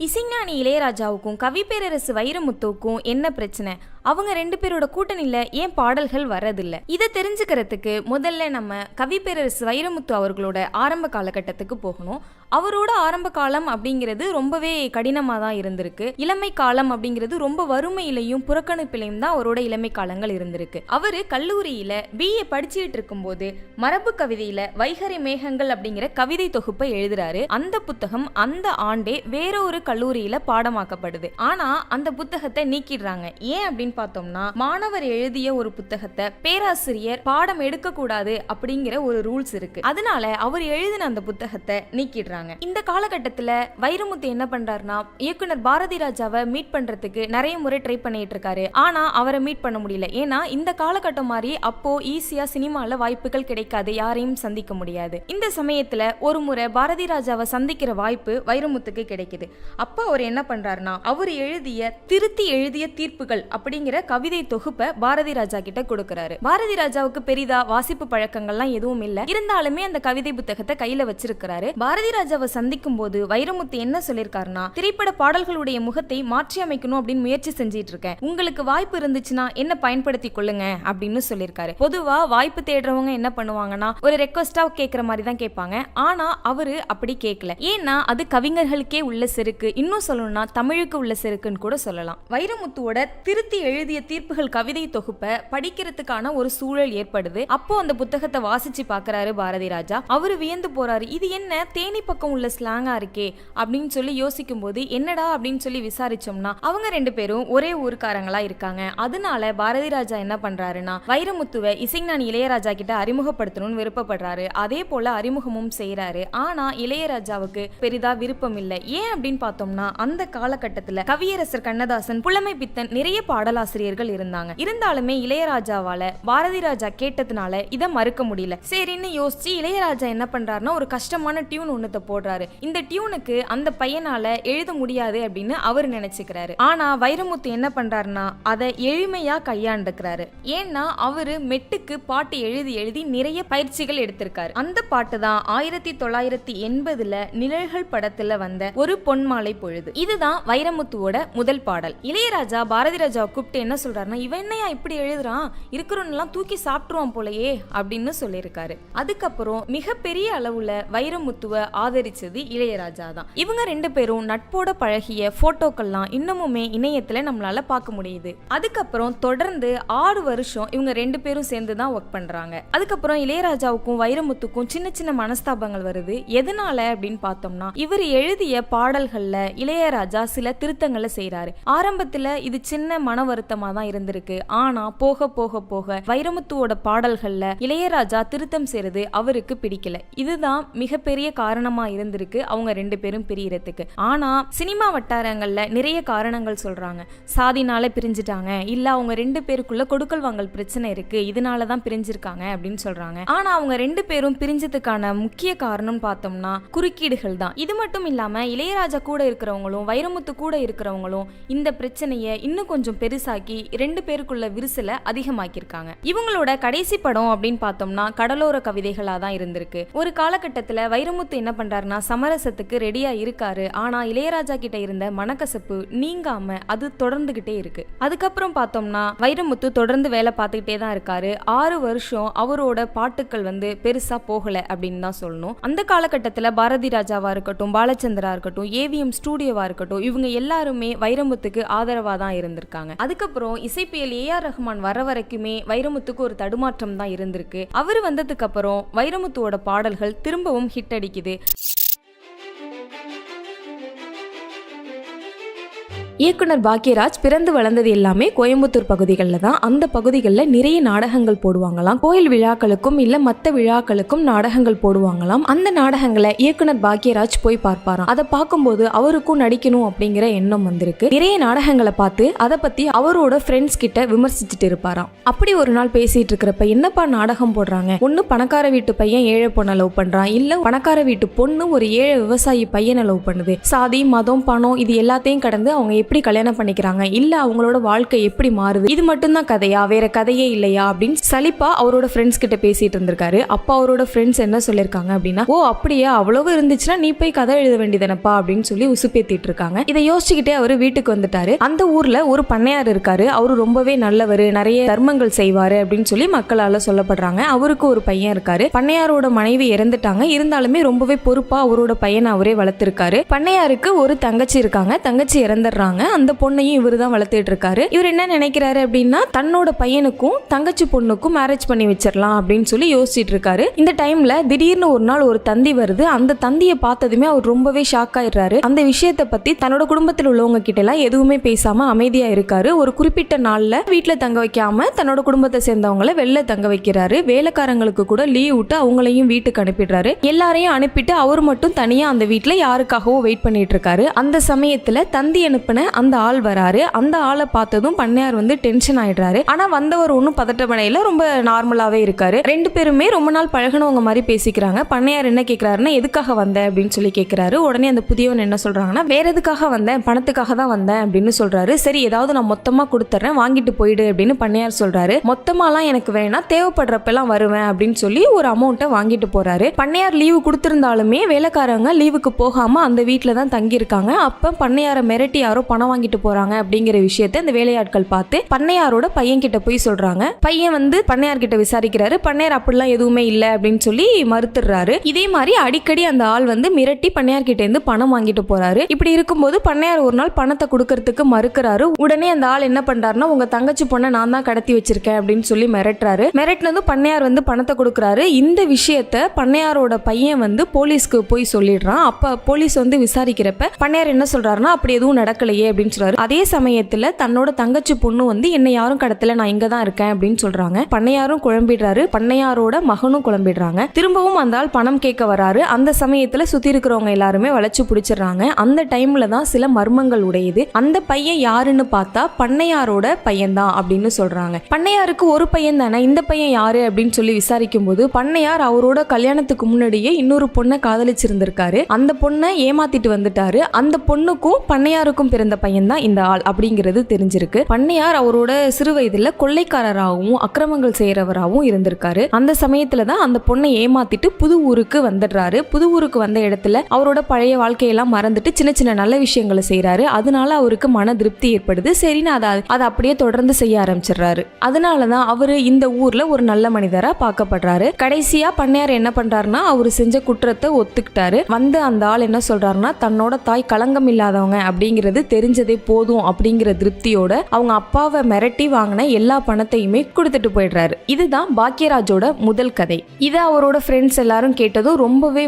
இசைஞானி இளையராஜாவுக்கும் கவிப்பேரரசு வைரமுத்துவுக்கும் என்ன பிரச்சனை? அவங்க 2 பேரோட கூட்டணியில ஏன் பாடல்கள் வர்றதில்லை? இதை தெரிஞ்சுக்கிறதுக்கு முதல்ல நம்ம கவிப்பேரரசு வைரமுத்து அவர்களோட ஆரம்ப காலகட்டத்துக்கு போகணும். அவரோட ஆரம்ப காலம் அப்படிங்கிறது ரொம்பவே கடினமாக தான் இருந்திருக்கு. இளமை காலம் அப்படிங்கிறது ரொம்ப வறுமையிலையும் புறக்கணிப்பிலையும் தான் அவரோட இளமை காலங்கள் இருந்திருக்கு. அவரு கல்லூரியில BA படிச்சுட்டு இருக்கும்போது மரபு கவிதையில வைகறை மேகங்கள் அப்படிங்கிற கவிதை தொகுப்பை எழுதுறாரு. அந்த புத்தகம் அந்த ஆண்டே வேற ஒரு கல்லூரியில பாடமாக்கப்படுது. ஆனா அந்த புத்தகத்தை நீக்கிடுறாங்க. ஏன் அப்படின்னு பார்த்தோம்னா, மாணவர் எழுதிய ஒரு புத்தகத்தை பேராசிரியர் பாடம் எடுக்க கூடாது அப்படிங்கிற ஒரு ரூல்ஸ் இருக்கு. அதனால அவர் எழுதின அந்த புத்தகத்தை நீக்கிடுறாங்க. இந்த காலகட்டத்துல வைரமுத்து என்ன பண்றாருன்னா, இயக்குனர் பாரதி ராஜாவை மீட் பண்றதுக்கு நிறைய முறை ட்ரை பண்ணிட்டு இருக்காரு. ஆனா அவரை மீட் பண்ண முடியல. ஏன்னா இந்த காலகட்டம் மாதிரி அப்போ ஈஸியா சினிமால வாய்ப்புகள் கிடைக்காது, யாரையும் சந்திக்க முடியாது. இந்த சமயத்துல ஒரு முறை பாரதி ராஜாவை சந்திக்கிற வாய்ப்பு வைரமுத்துக்கு கிடைக்குது. அப்ப அவர் என்ன பண்றாருன்னா, அவர் திருத்தி எழுதிய தீர்ப்புகள் அப்படிங்கிற கவிதை தொகுப்பை பாரதி ராஜா கிட்ட கொடுக்கிறாரு. பாரதி ராஜாவுக்கு பெரிதா வாசிப்பு பழக்கங்கள்லாம் எதுவும் இல்ல, இருந்தாலுமே அந்த கவிதை புத்தகத்தை கையில வச்சிருக்கிறாரு. பாரதி ராஜாவை சந்திக்கும் போது வைரமுத்து என்ன சொல்லிருக்காருன்னா, திரைப்பட பாடல்களுடைய முகத்தை மாற்றி அமைக்கணும் அப்படின்னு முயற்சி செஞ்சிட்டு இருக்கேன், உங்களுக்கு வாய்ப்பு இருந்துச்சுன்னா என்ன பயன்படுத்தி கொள்ளுங்க அப்படின்னு சொல்லியிருக்காரு. பொதுவா வாய்ப்பு தேடுறவங்க என்ன பண்ணுவாங்கன்னா, ஒரு ரெக்வஸ்டா கேட்கிற மாதிரி தான் கேட்பாங்க. ஆனா அவரு அப்படி கேட்கல. ஏன்னா அது கவிஞர்களுக்கே உள்ள செருக்கு, இன்னும் சொல்லணும்னா தமிழுக்கு உள்ள செருக்குன்னு கூட சொல்லலாம். வைரமுத்துவோட திருத்தி எழுதிய தீர்ப்புகள் கவிதை தொகுப்பை படிக்கிறதுக்கான ஒரு சூழல் ஏற்படுது. அப்போ அந்த புத்தகத்தை வாசிச்சு பாக்குறாரு பாரதி ராஜா. அவரு வியந்து போறாரு, இது என்ன தேனி பக்கம் உள்ள ஸ்லாங்கா இருக்கே அப்படின்னு சொல்லி யோசிக்கும் போது, என்னடா அப்படின்னு சொல்லி விசாரிச்சோம்னா அவங்க 2 பேரும் ஒரே ஊருக்காரங்களா இருக்காங்க. அதனால பாரதி ராஜா என்ன பண்றாருன்னா, வைரமுத்துவை இசைஞானி இளையராஜா கிட்ட அறிமுகப்படுத்தணும்னு விருப்பப்படுறாரு. அதே போல அறிமுகமும் செய்யறாரு. ஆனா இளையராஜாவுக்கு பெரிதா விருப்பம் இல்லை. ஏன் அப்படின்னு பார்த்தோம்னா, அந்த காலகட்டத்துல கவியரசர் கண்ணதாசன், புலமை பித்தன் நிறைய பாடலாசிரியர்கள் இருந்தாங்க. இருந்தாலுமே இளையராஜாவால பாரதி ராஜா கேட்டதுனால இதை மறுக்க முடியல. சரின்னு யோசிச்சு இளையராஜா என்ன பண்றாருன்னா, ஒரு கஷ்டமான டியூன் ஒன்னத்தை போடுறாரு. இந்த டியூனுக்கு அந்த பையனால எழுத முடியாது அப்படின்னு அவர் நினைச்சுக்கிறாரு. ஆனா வைரமுத்து என்ன பண்றாருன்னா, அதை எளிமையா கையாண்டுக்கிறாரு. ஏன்னா அவரு மெட்டுக்கு பாட்டு எழுதி எழுதி நிறைய பயிற்சிகள் எடுத்திருக்காரு. அந்த பாட்டு தான் 1980 நிழல்கள் படத்துல வந்த ஒரு பொன்மாலை பொழுது. இதுதான் வைரமுத்துவோட முதல் பாடல். இளையராஜா பாரதி ராஜாவை கூப்பிட்டு என்ன சொல்றாருன்னா, இவன் என்னையா இப்படி எழுதுறான், இருக்கிறவனெல்லாம் தூக்கி சாப்பிட்டுருவான் போலயே அப்படின்னு சொல்லியிருக்காரு. அதுக்கப்புறம் மிகப்பெரிய அளவுல வைரமுத்துவை ஆதரிச்சது இளையராஜா தான். இவங்க 2 பேரும் நட்போட பழகிய போட்டோக்கள்லாம் இன்னமுமே இணையத்துல நம்மளால பார்க்க முடியுது. அதுக்கப்புறம் தொடர்ந்து 6 வருஷம் இவங்க 2 பேரும் சேர்ந்து தான் ஒர்க் பண்றாங்க. அதுக்கப்புறம் இளையராஜாவுக்கும் வைரமுத்துக்கும் சின்ன சின்ன மனஸ்தாபங்கள் வருது. எதனால அப்படின்னு பார்த்தோம்னா, இவர் எழுதிய பாடல்கள்ல இளையராஜா சில திருத்தங்களை செய்யறாரு. ஆரம்பத்துல இது சின்ன மன வருத்தமா தான் இருந்திருக்கு. ஆனா போக போக போக வைரமுத்துவோட பாடல்கள்ல இளையராஜா திருத்தம் செய்யறது அவருக்கு பிடிக்கல. இதுதான் மிகப்பெரிய காரணமா இருந்திருக்கு அவங்க 2 பேரும் பிரியறதுக்கு. ஆனா சினிமா வட்டாரங்கள்ல நிறைய காரணங்கள் சொல்றாங்க. சாதினால பிரிஞ்சுட்டாங்க, இல்ல அவங்க 2 பேருக்குள்ள கொடுக்கல் வாங்கல் பிரச்சனை இருக்கு, இதனாலதான் பிரிஞ்சிருக்காங்க அப்படின்னு சொல்றாங்க. ஆனா அவங்க 2 பேரும் பிரிஞ்சதுக்கான முக்கிய காரணம் பார்த்தோம்னா குறுக்கீடுகள் தான். இது மட்டும் இல்லாம இளையராஜா கூட இருக்கிறவங்களும் வைரமுத்து கூட இருக்கிறவங்களும் இந்த பிரச்சனையை இன்னும் கொஞ்சம் பெருசாக்கி 2 பேருக்குள்ள விரிசல அதிகமாக்கியிருக்காங்க. இவங்களோட கடைசி படம் அப்படின்னு பார்த்தோம்னா கடலோர கவிதைகளா தான் இருந்திருக்கு. ஒரு காலகட்டத்துல வைரமுத்து என்ன பண்றாருன்னா, சமரசத்துக்கு ரெடியா இருக்காரு. ஆனா இளையராஜா கிட்ட இருந்த மனக்கசப்பு நீங்காம அது தொடர்ந்துகிட்டே இருக்கு. அதுக்கப்புறம் பார்த்தோம்னா வைரமுத்து தொடர்ந்து வேலை பார்த்துக்கிட்டே தான் இருக்காரு. 6 வருஷம் அவரோட பாட்டுக்கள் பெருசா போகல அப்படின்னு தான் சொல்லணும். அந்த காலகட்டத்துல பாரதி ராஜாவா இருக்கட்டும், பாலச்சந்திரா இருக்கட்டும், AVM ஸ்டூடியோவா இருக்கட்டும், இவங்க எல்லாருமே வைரமுத்துக்கு ஆதரவா தான் இருந்திருக்காங்க. அதுக்கப்புறம் இசைப்பியல் AR ரஹ்மான் வர வரைக்குமே வைரமுத்துக்கு ஒரு தடுமாற்றம் தான் இருந்திருக்கு. அவர் வந்ததுக்கு அப்புறம் வைரமுத்துவோட பாடல்கள் திரும்பவும் ஹிட் அடிக்குது. இயக்குனர் பாக்யராஜ் பிறந்து வளர்ந்தது எல்லாமே கோயம்புத்தூர் பகுதிகளில் தான். அந்த பகுதிகளில் நிறைய நாடகங்கள் போடுவாங்களாம். கோயில் விழாக்களுக்கும் இல்லை மற்ற விழாக்களுக்கும் நாடகங்கள் போடுவாங்களாம். அந்த நாடகங்களை இயக்குனர் பாக்யராஜ் போய் பார்ப்பாராம். அதை பார்க்கும்போது அவருக்கும் நடிக்கணும் அப்படிங்கிற எண்ணம் வந்திருக்கு. நிறைய நாடகங்களை பார்த்து அதை பற்றி அவரோட ஃப்ரெண்ட்ஸ் கிட்ட விமர்சிச்சுட்டு இருப்பாராம். அப்படி ஒரு நாள் பேசிட்டு இருக்கிறப்ப, என்னப்பா நாடகம் போடுறாங்க, ஒன்று பணக்கார வீட்டு பையன் ஏழை பொண்ணை லவ் பண்ணுறான், இல்லை பணக்கார வீட்டு பொண்ணு ஒரு ஏழை விவசாயி பையனை லவ் பண்ணுது, சாதி மதம் பணம் இது எல்லாத்தையும் கடந்து அவங்க எப்படி கல்யாணம் பண்ணிக்கிறாங்க, இல்ல அவங்களோட வாழ்க்கை எப்படி மாறுது, இது மட்டும்தான் கதையா, வேற கதையே இல்லையா அப்படின்னு சலிப்பா அவரோட ஃப்ரெண்ட்ஸ் கிட்ட பேசிட்டு இருந்திருக்காரு. அப்ப அவரோட ஃப்ரெண்ட்ஸ் என்ன சொல்லிருக்காங்க அப்படின்னா, ஓ அப்படியே அவ்வளவு இருந்துச்சுன்னா நீ போய் கதை எழுத வேண்டியதானப்பா அப்படின்னு சொல்லி உசுப்பேத்திட்டு இருக்காங்க. இதை யோசிச்சுக்கிட்டே அவரு வீட்டுக்கு வந்துட்டாரு. அந்த ஊர்ல ஒரு பண்ணையார் இருக்காரு. அவரு ரொம்பவே நல்லவர், நிறைய தர்மங்கள் செய்வாரு அப்படின்னு சொல்லி மக்களால சொல்லப்படுறாங்க. அவருக்கு ஒரு பையன் இருக்காரு. பண்ணையாரோட மனைவி இறந்துட்டாங்க, இருந்தாலுமே ரொம்பவே பொறுப்பா அவரோட பையனை அவரே வளர்த்திருக்காரு. பண்ணையாருக்கு ஒரு தங்கச்சி இருக்காங்க, தங்கச்சி இறந்துடுறாங்க. அந்த பொண்ணையும் இவரு தான் வளர்த்துட்டு இருக்காரு. இவர் என்ன நினைக்கிறாரு அப்படின்னா, தன்னோட பையனுக்கும் தங்கச்சி பொண்ணுக்கும் மேரேஜ் பண்ணி வச்சிடலாம் அப்படின்னு சொல்லி யோசிச்சுட்டு இருக்காரு. இந்த டைம்ல திடீர்னு ஒரு நாள் ஒரு தந்தி வருது. அந்த தந்தியை பார்த்ததுமே அவர் ரொம்பவே ஷாக் ஆயிடுறாரு. அந்த விஷயத்தை பத்தி தன்னோட குடும்பத்தில் உள்ளவங்க கிட்ட எல்லாம் எதுவுமே பேசாம அமைதியா இருக்காரு. ஒரு குறிப்பிட்ட நாள்ல வீட்டுல தங்க வைக்காம தன்னோட குடும்பத்தை சேர்ந்தவங்களை வெளில தங்க வைக்கிறாரு. வேலைக்காரங்களுக்கு கூட லீவ் விட்டு அவங்களையும் வீட்டுக்கு அனுப்பிடுறாரு. எல்லாரையும் அனுப்பிட்டு அவர் மட்டும் தனியா அந்த வீட்டுல யாருக்காகவோ வெயிட் பண்ணிட்டு இருக்காரு. அந்த சமயத்துல தந்தி அனுப்பின அந்த ஆள் வராரு. அந்த ஆளை பார்த்ததும் பண்ணையார் டென்ஷன் ஆயிடுறாரு. ஆனா வந்தவர் ஒன்னும் பதட்டப்படையில, ரொம்ப நார்மலாவே இருக்காரு. ரெண்டு பேருமே ரொம்ப நாள் பழகினவங்க மாதிரி பேசிக்கிறாங்க. பண்ணையார் என்ன கேட்கிறாருன்னா, எதுக்காக வந்த அப்படின்னு சொல்லி கேட்கிறாரு. உடனே அந்த புதியவன் என்ன சொல்றாங்கன்னா, வேற எதுக்காக வந்தேன், பணத்துக்காக தான் வந்தேன் அப்படின்னு சொல்றாரு. சரி ஏதாவது நான் மொத்தமா கொடுத்துறேன், வாங்கிட்டு போயிடு அப்படின்னு பண்ணையார் சொல்றாரு. மொத்தமாலாம் எனக்கு வேணாம், தேவைப்படுறப்பெல்லாம் வருவேன் அப்படின்னு சொல்லி ஒரு அமௌண்ட்டை வாங்கிட்டு போறாரு. பண்ணையார் லீவு கொடுத்திருந்தாலுமே வேலைக்காரங்க லீவுக்கு போகாம அந்த வீட்டுல தான் தங்கி இருக்காங்க. அப்ப பண்ணையார மிரட்டி யாரோ பணம் வாங்கிட்டு போறாங்க அப்படிங்கிற விஷயத்தை இந்த வேலையாட்கள் பார்த்து பண்ணையாரோட பையன் கிட்ட போய் சொல்றாங்க. பையன் பண்ணையார் கிட்ட விசாரிக்கிறாரு. பண்ணையார் அப்படிலாம் எதுவுமே இல்லை அப்படின்னு சொல்லி மறுத்துறாரு. இதே மாதிரி அடிக்கடி அந்த ஆள் மிரட்டி பண்ணையார் கிட்ட இருந்து பணம் வாங்கிட்டு போறாரு. இப்படி இருக்கும்போது பண்ணையார் ஒரு நாள் பணத்தை கொடுக்கறதுக்கு மறுக்கிறாரு. உடனே அந்த ஆள் என்ன பண்றாருன்னா, உங்க தங்கச்சி பொண்ணை நான் தான் கடத்தி வச்சிருக்கேன் அப்படின்னு சொல்லி மிரட்டுறாரு. மிரட்டினதும் பண்ணையார் பணத்தை கொடுக்குறாரு. இந்த விஷயத்த பண்ணையாரோட பையன் போலீஸ்க்கு போய் சொல்லிடுறான். அப்ப போலீஸ் விசாரிக்கிறப்ப பண்ணையார் என்ன சொல்றாருன்னா, அப்படி எதுவும் நடக்கலையே அப்படின்னு சொல்றாரு. அதே சமயத்துல தன்னோட தங்கச்சி பொண்ணு என்னை யாரும் கடத்தல, நான் இங்க தான் இருக்கேன் அப்படின்னு சொல்றாங்க. பண்ணையாரும் குழம்பிடுறாரு, பண்ணையாரோட மகனும் குழம்பிடுறாங்க. திரும்பவும் அந்த ஆள் பணம் கேட்க வராரு. அந்த சமயத்துல சுத்தி இருக்கிறவங்க எல்லாருமே வளைச்சு பிடிச்சிடுறாங்க. அந்த டைம்ல தான் சில மர்மங்கள் உடையுது. அந்த பையன் யாருன்னு பார்த்தா பண்ணையாரோட பையன் தான் அப்படின்னு சொல்றாங்க. பண்ணையாருக்கு ஒரு பையன் தானே, இந்த பையன் யாரு அப்படின்னு சொல்லி விசாரிக்கும் போது பண்ணையார் அவரோட கல்யாணத்துக்கு முன்னாடியே இன்னொரு பொண்ணை காதலிச்சிருந்திருக்காரு. அந்த பொண்ணை ஏமாத்திட்டு வந்துட்டாரு. அந்த பொண்ணுக்கும் பண்ணையாருக்கும் பிறந்த பையன் தான் இந்த ஆள் அப்படிங்கிறது தெரிஞ்சிருக்கு. பண்ணையார் அவரோட சிறு வயதுல கொள்ளைக்காரராகவும் அக்கிரமங்கள் செய்யறவராகவும் இருந்திருக்காரு. அந்த சமயத்துல தான் அந்த பொண்ணை ஏமாத்திட்டு புது ஊருக்கு வந்துடுறாரு. புது ஊருக்கு வந்த இடத்துல அவரோட பழைய வாழ்க்கையெல்லாம் மறந்துட்டு சின்ன சின்ன நல்ல விஷயங்களை செய்யறாரு. அதனால அவருக்கு மன திருப்தி ஏற்படுது. சரின்னு அதை அப்படியே தொடர்ந்து செய்ய ஆரம்பிச்சிடுறாரு. அதனாலதான் அவரு இந்த ஊர்ல ஒரு நல்ல மனிதரா பார்க்கப்படுறாரு. கடைசியா பண்ணையார் என்ன பண்றாருன்னா, அவரு செஞ்ச குற்றத்தை ஒத்துக்கிட்டாரு. அந்த ஆள் என்ன சொல்றாருன்னா, தன்னோட தாய் களங்கம் இல்லாதவங்க அப்படிங்கிறது தெரிஞ்சதே போதும் அப்படிங்கிற திருப்தியோட அவங்க அப்பாவை மிரட்டி வாங்கின எல்லா பணத்தையுமே கொடுத்துட்டு போயிடுறாரு. இதுதான் பாக்கியராஜோட முதல் கதை. இதை அவரோட ஃப்ரெண்ட்ஸ் எல்லாரும் கேட்டதும் ரொம்பவே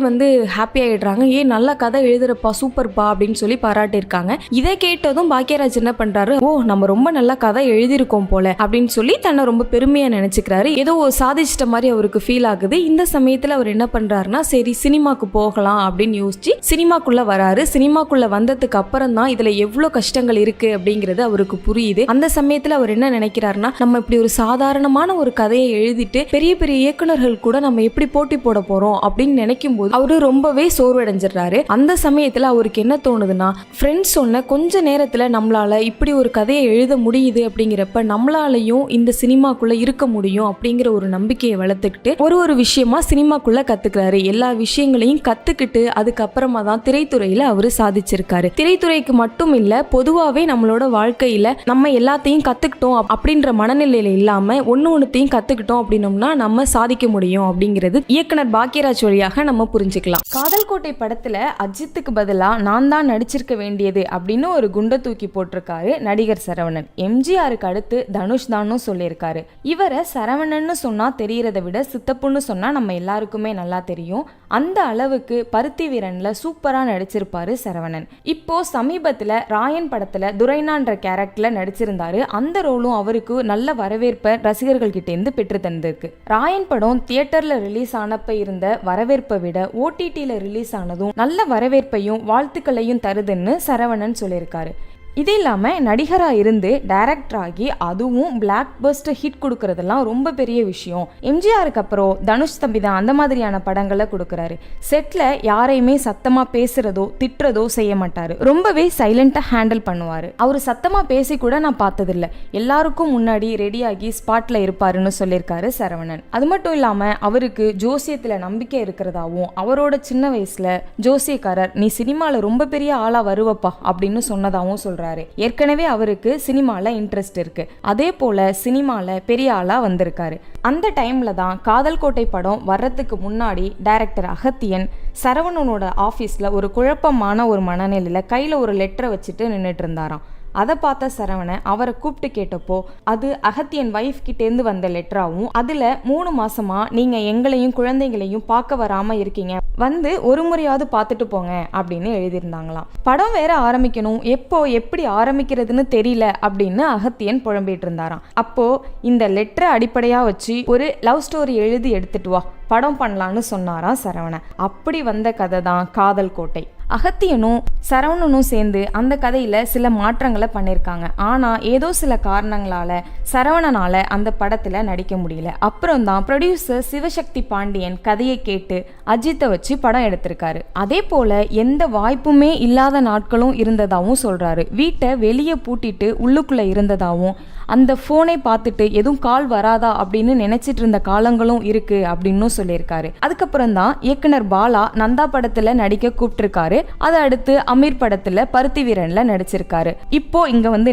ஹாப்பி ஆயிடுறாங்க. ஏன் நல்ல கதை எழுதுறப்பா, சூப்பர்ப்பா அப்படின்னு சொல்லி பாராட்டியிருக்காங்க. இதை கேட்டதும் பாக்கியராஜ் என்ன பண்றாரு, ஓ நம்ம ரொம்ப நல்ல கதை எழுதியிருக்கோம் போல அப்படின்னு சொல்லி தன்னை ரொம்ப பெருமையா நினைச்சுக்கிறாரு. ஏதோ சாதிச்சிட்ட மாதிரி அவருக்கு ஃபீல் ஆகுது. இந்த சமயத்துல அவர் என்ன பண்றாருன்னா, சரி சினிமாக்கு போகலாம் அப்படின்னு யோசிச்சு சினிமாக்குள்ள வராரு. சினிமாக்குள்ள வந்ததுக்கு அப்புறம் தான் இதுல எவ்வளவு கஷ்டங்கள் இருக்கு அப்படிங்கிறது அவருக்கு புரியுது. அந்த சமயத்துல அவர் என்ன நினைக்கிறாருன்னா, நம்ம இப்படி ஒரு சாதாரணமான ஒரு கதையை எழுதிட்டு பெரிய பெரிய இயக்குனர்கள் கூட நம்ம எப்படி போட்டி போட போறோம் அப்படின்னு நினைக்கும் போது அவரு ரொம்பவே சோர்வடைஞ்சிடறாரு. அந்த சமயத்துல அவருக்கு என்ன தோணுதுன்னா, ஃப்ரெண்ட்ஸ் சொன்ன கொஞ்ச நேரத்துல நம்மளால இப்படி ஒரு கதையை எழுத முடியுது அப்படிங்கிறப்ப நம்மளாலையும் இந்த சினிமாக்குள்ள இருக்க முடியும் அப்படிங்கிற ஒரு நம்பிக்கையை வளர்த்துக்கிட்டு ஒரு விஷயமா சினிமாக்குள்ள கத்துக்கிறாரு. எல்லா விஷயங்களையும் கத்துக்கிட்டு அதுக்கப்புறமா தான் திரைத்துறையில அவரு சாதிச்சிருக்காரு. திரைத்துறைக்கு மட்டும் இல்ல, பொதுவாவே நம்மளோட வாழ்க்கையில நம்ம எல்லாத்தையும் கத்துக்கிட்டோம் அப்படின்ற மனநிலையில இல்லாம ஒன்னொன்னுத்தையும் கத்துக்கிட்டோம் அப்படின்னோம்னா நம்ம சாதிக்க முடியும் அப்படிங்கிறது இயக்குனர் பாக்கியராஜ் வழியாக நம்ம புரிஞ்சுக்கலாம். காதல் கோட்டை படத்துல அஜித்துக்கு பதிலா நான் தான் நடிச்சிருக்க வேண்டியது அப்படின்னு ஒரு குண்டை தூக்கி போட்டிருக்காரு நடிகர் சரவணன். எம்ஜிஆருக்கு அடுத்து தனுஷ் தானும் சொல்லியிருக்காரு. இவரை சரவணன்னு சொன்னா தெரியறதை விட சித்தப்புன்னு சொன்னா நம்ம எல்லாருக்குமே நல்லா தெரியும். அந்த அளவுக்கு பருத்தி வீரன்ல சூப்பரா நடிச்சிருப்பாரு சரவணன். இப்போ சமீபத்துல ராயன் படத்துல துரைனான்ற கேரக்டர்ல நடிச்சிருந்தாரு. அந்த ரோலும் அவருக்கு நல்ல வரவேற்பை ரசிகர்கள் கிட்ட இருந்து பெற்று தந்திருக்கு. ராயன் படம் தியேட்டர்ல ரிலீஸ் ஆனப்ப இருந்த வரவேற்பை விட ஓடிடில ரிலீஸ் ஆனதும் நல்ல வரவேற்பையும் வாழ்த்துக்களையும் தருதுன்னு சரவணன் சொல்லியிருக்காரு. இது இல்லாமல் நடிகராக இருந்து டைரக்டர் ஆகி அதுவும் பிளாக் பஸ்டர் ஹிட் கொடுக்கறதெல்லாம் ரொம்ப பெரிய விஷயம். எம்ஜிஆருக்கு அப்புறம் தனுஷ் தம்பி தான் அந்த மாதிரியான படங்களை கொடுக்குறாரு. செட்டில் யாரையுமே சத்தமாக பேசுறதோ திட்டுறதோ செய்ய மாட்டார். ரொம்பவே சைலண்டாக ஹேண்டில் பண்ணுவார். அவர் சத்தமாக பேசி கூட நான் பார்த்ததில்லை. எல்லாருக்கும் முன்னாடி ரெடியாகி ஸ்பாட்டில் இருப்பாருன்னு சொல்லியிருக்காரு சரவணன். அது மட்டும் இல்லாமல் அவருக்கு ஜோசியத்தில் நம்பிக்கை இருக்கிறதாவும் அவரோட சின்ன வயசில் ஜோசியக்காரர் நீ சினிமாவில் ரொம்ப பெரிய ஆளாக வருவப்பா அப்படின்னு சொன்னதாகவும் சொல்கிறாரு. ஏற்கனவே அவருக்கு சினிமால இன்ட்ரெஸ்ட் இருக்கு. அதே போல சினிமால பெரிய ஆளா வந்திருக்காரு. அந்த டைம்ல தான் காதல் கோட்டை படம் வர்றதுக்கு முன்னாடி டைரக்டர் அகத்தியன் சரவணனோட ஆஃபீஸில் ஒரு குழப்பமான ஒரு மனநிலையில் கையில் ஒரு லெட்டரை வச்சுட்டு நின்றுட்டு இருந்தாராம். அதை பார்த்த சரவணன் அவரை கூப்பிட்டு கேட்டப்போ அது அகத்தியன் வைஃப் கிட்டேருந்து வந்த லெட்டராகவும் அதில் 3 மாசமா நீங்கள் எங்களையும் குழந்தைங்களையும் பார்க்க வராமல் இருக்கீங்க, வந்து ஒரு முறையாவது பார்த்துட்டு போங்க அப்படின்னு எழுதியிருந்தாங்களாம். படம் வேற ஆரம்பிக்கணும், எப்போ எப்படி ஆரம்பிக்கிறதுன்னு தெரியல அப்படின்னு அகத்தியன் புலம்பிட்டு இருந்தாராம். அப்போ இந்த லெட்டரை அடிப்படையாக வச்சு ஒரு லவ் ஸ்டோரி எழுதி எடுத்துட்டு வா, படம் பண்ணலான்னு சொன்னாராம் சரவணன். அப்படி வந்த கதை தான் காதல் கோட்டை. அகத்தியனும் சரவணனும் சேர்ந்து அந்த கதையில் சில மாற்றங்களை பண்ணியிருக்காங்க. ஆனால் ஏதோ சில காரணங்களால் சரவணனால் அந்த படத்தில் நடிக்க முடியல. அப்புறம் தான் ப்ரொடியூசர் சிவசக்தி பாண்டியன் கதையை கேட்டு அஜித்தை வச்சு படம் எடுத்திருக்காரு. அதே போல் எந்த வாய்ப்புமே இல்லாத நாட்களும் இருந்ததாகவும் சொல்கிறாரு. வீட்டை வெளியே பூட்டிட்டு உள்ளுக்குள்ளே இருந்ததாகவும் அந்த ஃபோனை பார்த்துட்டு எதுவும் கால் வராதா அப்படின்னு நினைச்சிட்டு இருந்த காலங்களும் இருக்கு அப்படின்னு சொல்லியிருக்காரு. அதுக்கப்புறம் தான் இயக்குனர் பாலா நந்தா படத்துல நடிக்க கூப்பிட்டிருக்காரு. அதை அடுத்து அமீர் படத்துல பருத்தி வீரன்ல நடிச்சிருக்காரு. இப்போ இங்க வந்து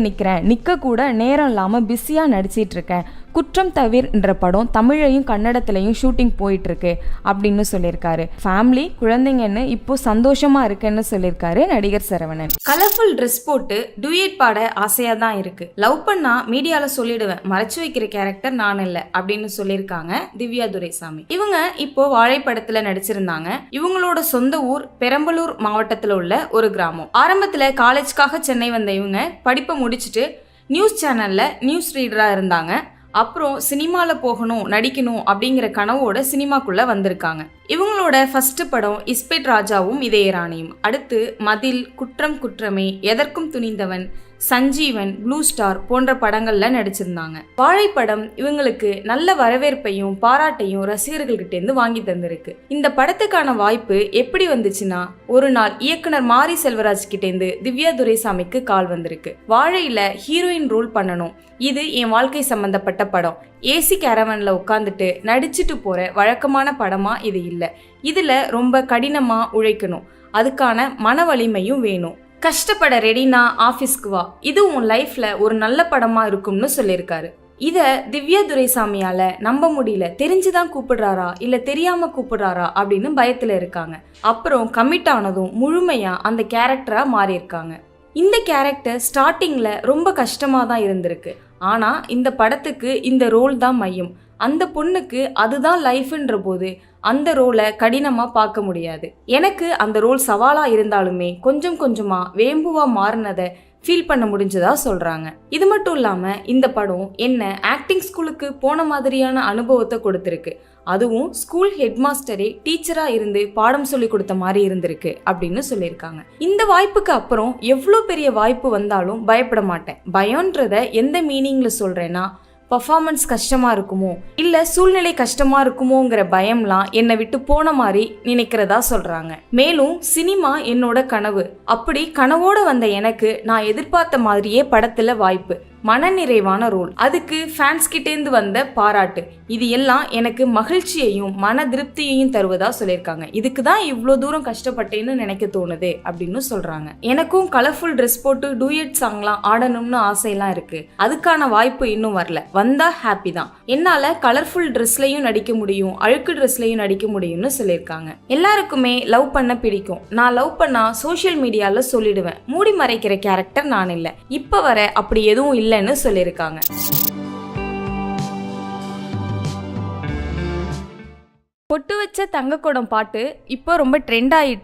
நிக்க கூட நேரம் இல்லாம பிஸியா நடிச்சிட்டு இருக்கேன். குற்றம் தவிர்ன்ற படம் தமிழையும் கன்னடத்திலையும் ஷூட்டிங் போயிட்டு இருக்கு அப்படின்னு சொல்லியிருக்காரு. ஃபேமிலி குழந்தைங்கன்னு இப்போ சந்தோஷமா இருக்குன்னு சொல்லியிருக்காரு நடிகர் சரவணன். கலர்ஃபுல் ட்ரெஸ் போட்டு டூயட் பாட ஆசையா தான் இருக்கு. லவ் பண்ணா மீடியால சொல்லிடுவேன், மறைச்சு வைக்கிற கேரக்டர் நான் இல்லை அப்படின்னு சொல்லியிருக்காங்க திவ்யா துரைசாமி. இவங்க இப்போ வாழை படத்துல நடிச்சிருந்தாங்க. இவங்களோட சொந்த ஊர் பெரம்பலூர் மாவட்டத்துல உள்ள ஒரு கிராமம். ஆரம்பத்துல காலேஜ்க்காக சென்னை வந்த இவங்க படிப்பை முடிச்சுட்டு நியூஸ் சேனல்ல நியூஸ் ரீடரா இருந்தாங்க. அப்புறம் சினிமாவில் போகணும் நடிக்கணும் அப்படிங்கிற கனவோட சினிமாக்குள்ளே வந்திருக்காங்க. இவங்களோட ஃபர்ஸ்ட் படம் இஸ்பெட் ராஜாவும் இதயராணியும். அடுத்து மதில், குற்றம் குற்றமே, எதற்கும் துணிந்தவன், சஞ்சீவன், ப்ளூ ஸ்டார் போன்ற படங்கள்ல நடிச்சிருந்தாங்க. வாழைப்படம் இவங்களுக்கு நல்ல வரவேற்பையும் பாராட்டையும் ரசிகர்கள்கிட்ட இருந்து வாங்கி தந்திருக்கு. இந்த படத்துக்கான வாய்ப்பு எப்படி வந்துச்சுன்னா, ஒரு நாள் இயக்குனர் மாரி செல்வராஜ் கிட்ட இருந்து திவ்யா துரைசாமிக்கு கால் வந்திருக்கு. வாழையில ஹீரோயின் ரோல் பண்ணணும், இது என் வாழ்க்கை சம்பந்தப்பட்ட படம், ஏசி கேரவன்ல உட்காந்துட்டு நடிச்சுட்டு போற வழக்கமான படமா இது இல்லை, இதுல ரொம்ப கடினமா உழைக்கணும், அதுக்கான மன வலிமையும் வேணும், கஷ்டப்பட ரெடினா ஆஃபீஸ்க்கு வா, இது உன் லைஃப்ல ஒரு நல்ல படமா இருக்கும்னு சொல்லியிருக்காரு. இத திவ்யா துரைசாமியால நம்ப முடியல. தெரிஞ்சுதான் கூப்பிடுறாரா இல்ல தெரியாம கூப்பிடுறாரா அப்படின்னு பயத்துல இருக்காங்க. அப்புறம் கமிட் ஆனதும் முழுமையா அந்த கேரக்டரா மாறி இருக்காங்க. இந்த கேரக்டர் ஸ்டார்டிங்ல ரொம்ப கஷ்டமா தான் இருந்திருக்கு. ஆனா இந்த படத்துக்கு இந்த ரோல் தான் மையம். அந்த பொண்ணுக்கு அதுதான் லைஃப்ன்ற போது அந்த ரோலை கடினமா பார்க்க முடியாது. எனக்கு அந்த ரோல் சவாலா இருந்தாலுமே கொஞ்சம் கொஞ்சமா வேம்புவா மாறினதை ஃபீல் பண்ண முடிஞ்சதா சொல்றாங்க. இது மட்டும் இல்லாம இந்த படம் என்ன ஆக்டிங் ஸ்கூலுக்கு போன மாதிரியான அனுபவத்தை கொடுத்திருக்கு. அதுவும் ஸ்கூல் ஹெட் மாஸ்டரே டீச்சரா இருந்து பாடம் சொல்லி கொடுத்த மாதிரி இருந்திருக்கு அப்படின்னு சொல்லியிருக்காங்க. இந்த வாய்ப்புக்கு அப்புறம் எவ்வளோ பெரிய வாய்ப்பு வந்தாலும் பயப்பட மாட்டேன். பயம்ன்றத எந்த மீனிங்ல சொல்றேன்னா, பர்ஃபார்மன்ஸ் கஷ்டமா இருக்குமோ இல்ல சூழ்நிலை கஷ்டமா இருக்குமோங்கிற பயம்லாம் என்னை விட்டு போன மாதிரி நினைக்கிறதா சொல்றாங்க. மேலும் சினிமா என்னோட கனவு, அப்படி கனவோட வந்த எனக்கு நான் எதிர்பார்த்த மாதிரியே படத்துல வாய்ப்பு, மனநிறைவான ரோல், அதுக்கு ஃபேன்ஸ் கிட்டேந்து வந்த பாராட்டு, இது எல்லாம் எனக்கு மகிழ்ச்சியையும் மன திருப்தியையும் தருவதா சொல்லியிருக்காங்க. இதுக்கு தான் இவ்வளோ தூரம் கஷ்டப்பட்டேன்னு நினைக்க தோணுது அப்படின்னு சொல்றாங்க. எனக்கும் கலர்ஃபுல் ட்ரெஸ் போட்டு டூயட் சாங்லாம் ஆடணும்னு ஆசையெல்லாம் இருக்கு. அதுக்கான வாய்ப்பு இன்னும் வரல, வந்தா ஹாப்பி தான். என்னால கலர்ஃபுல் ட்ரெஸ்லயும் நடிக்க முடியும், அழுக்கு ட்ரெஸ்லயும் நடிக்க முடியும்னு சொல்லியிருக்காங்க. எல்லாருக்குமே லவ் பண்ண பிடிக்கும். நான் லவ் பண்ணா சோசியல் மீடியால சொல்லிடுவேன், மூடி மறைக்கிற கேரக்டர் நான் இல்லை. இப்ப வர அப்படி எதுவும் இல்லைன்னு சொல்லியிருக்காங்க. பொட்டு வச்ச தங்கக்குடம் பாட்டு இப்போ ரொம்ப ட்ரெண்ட் ஆயிட்டு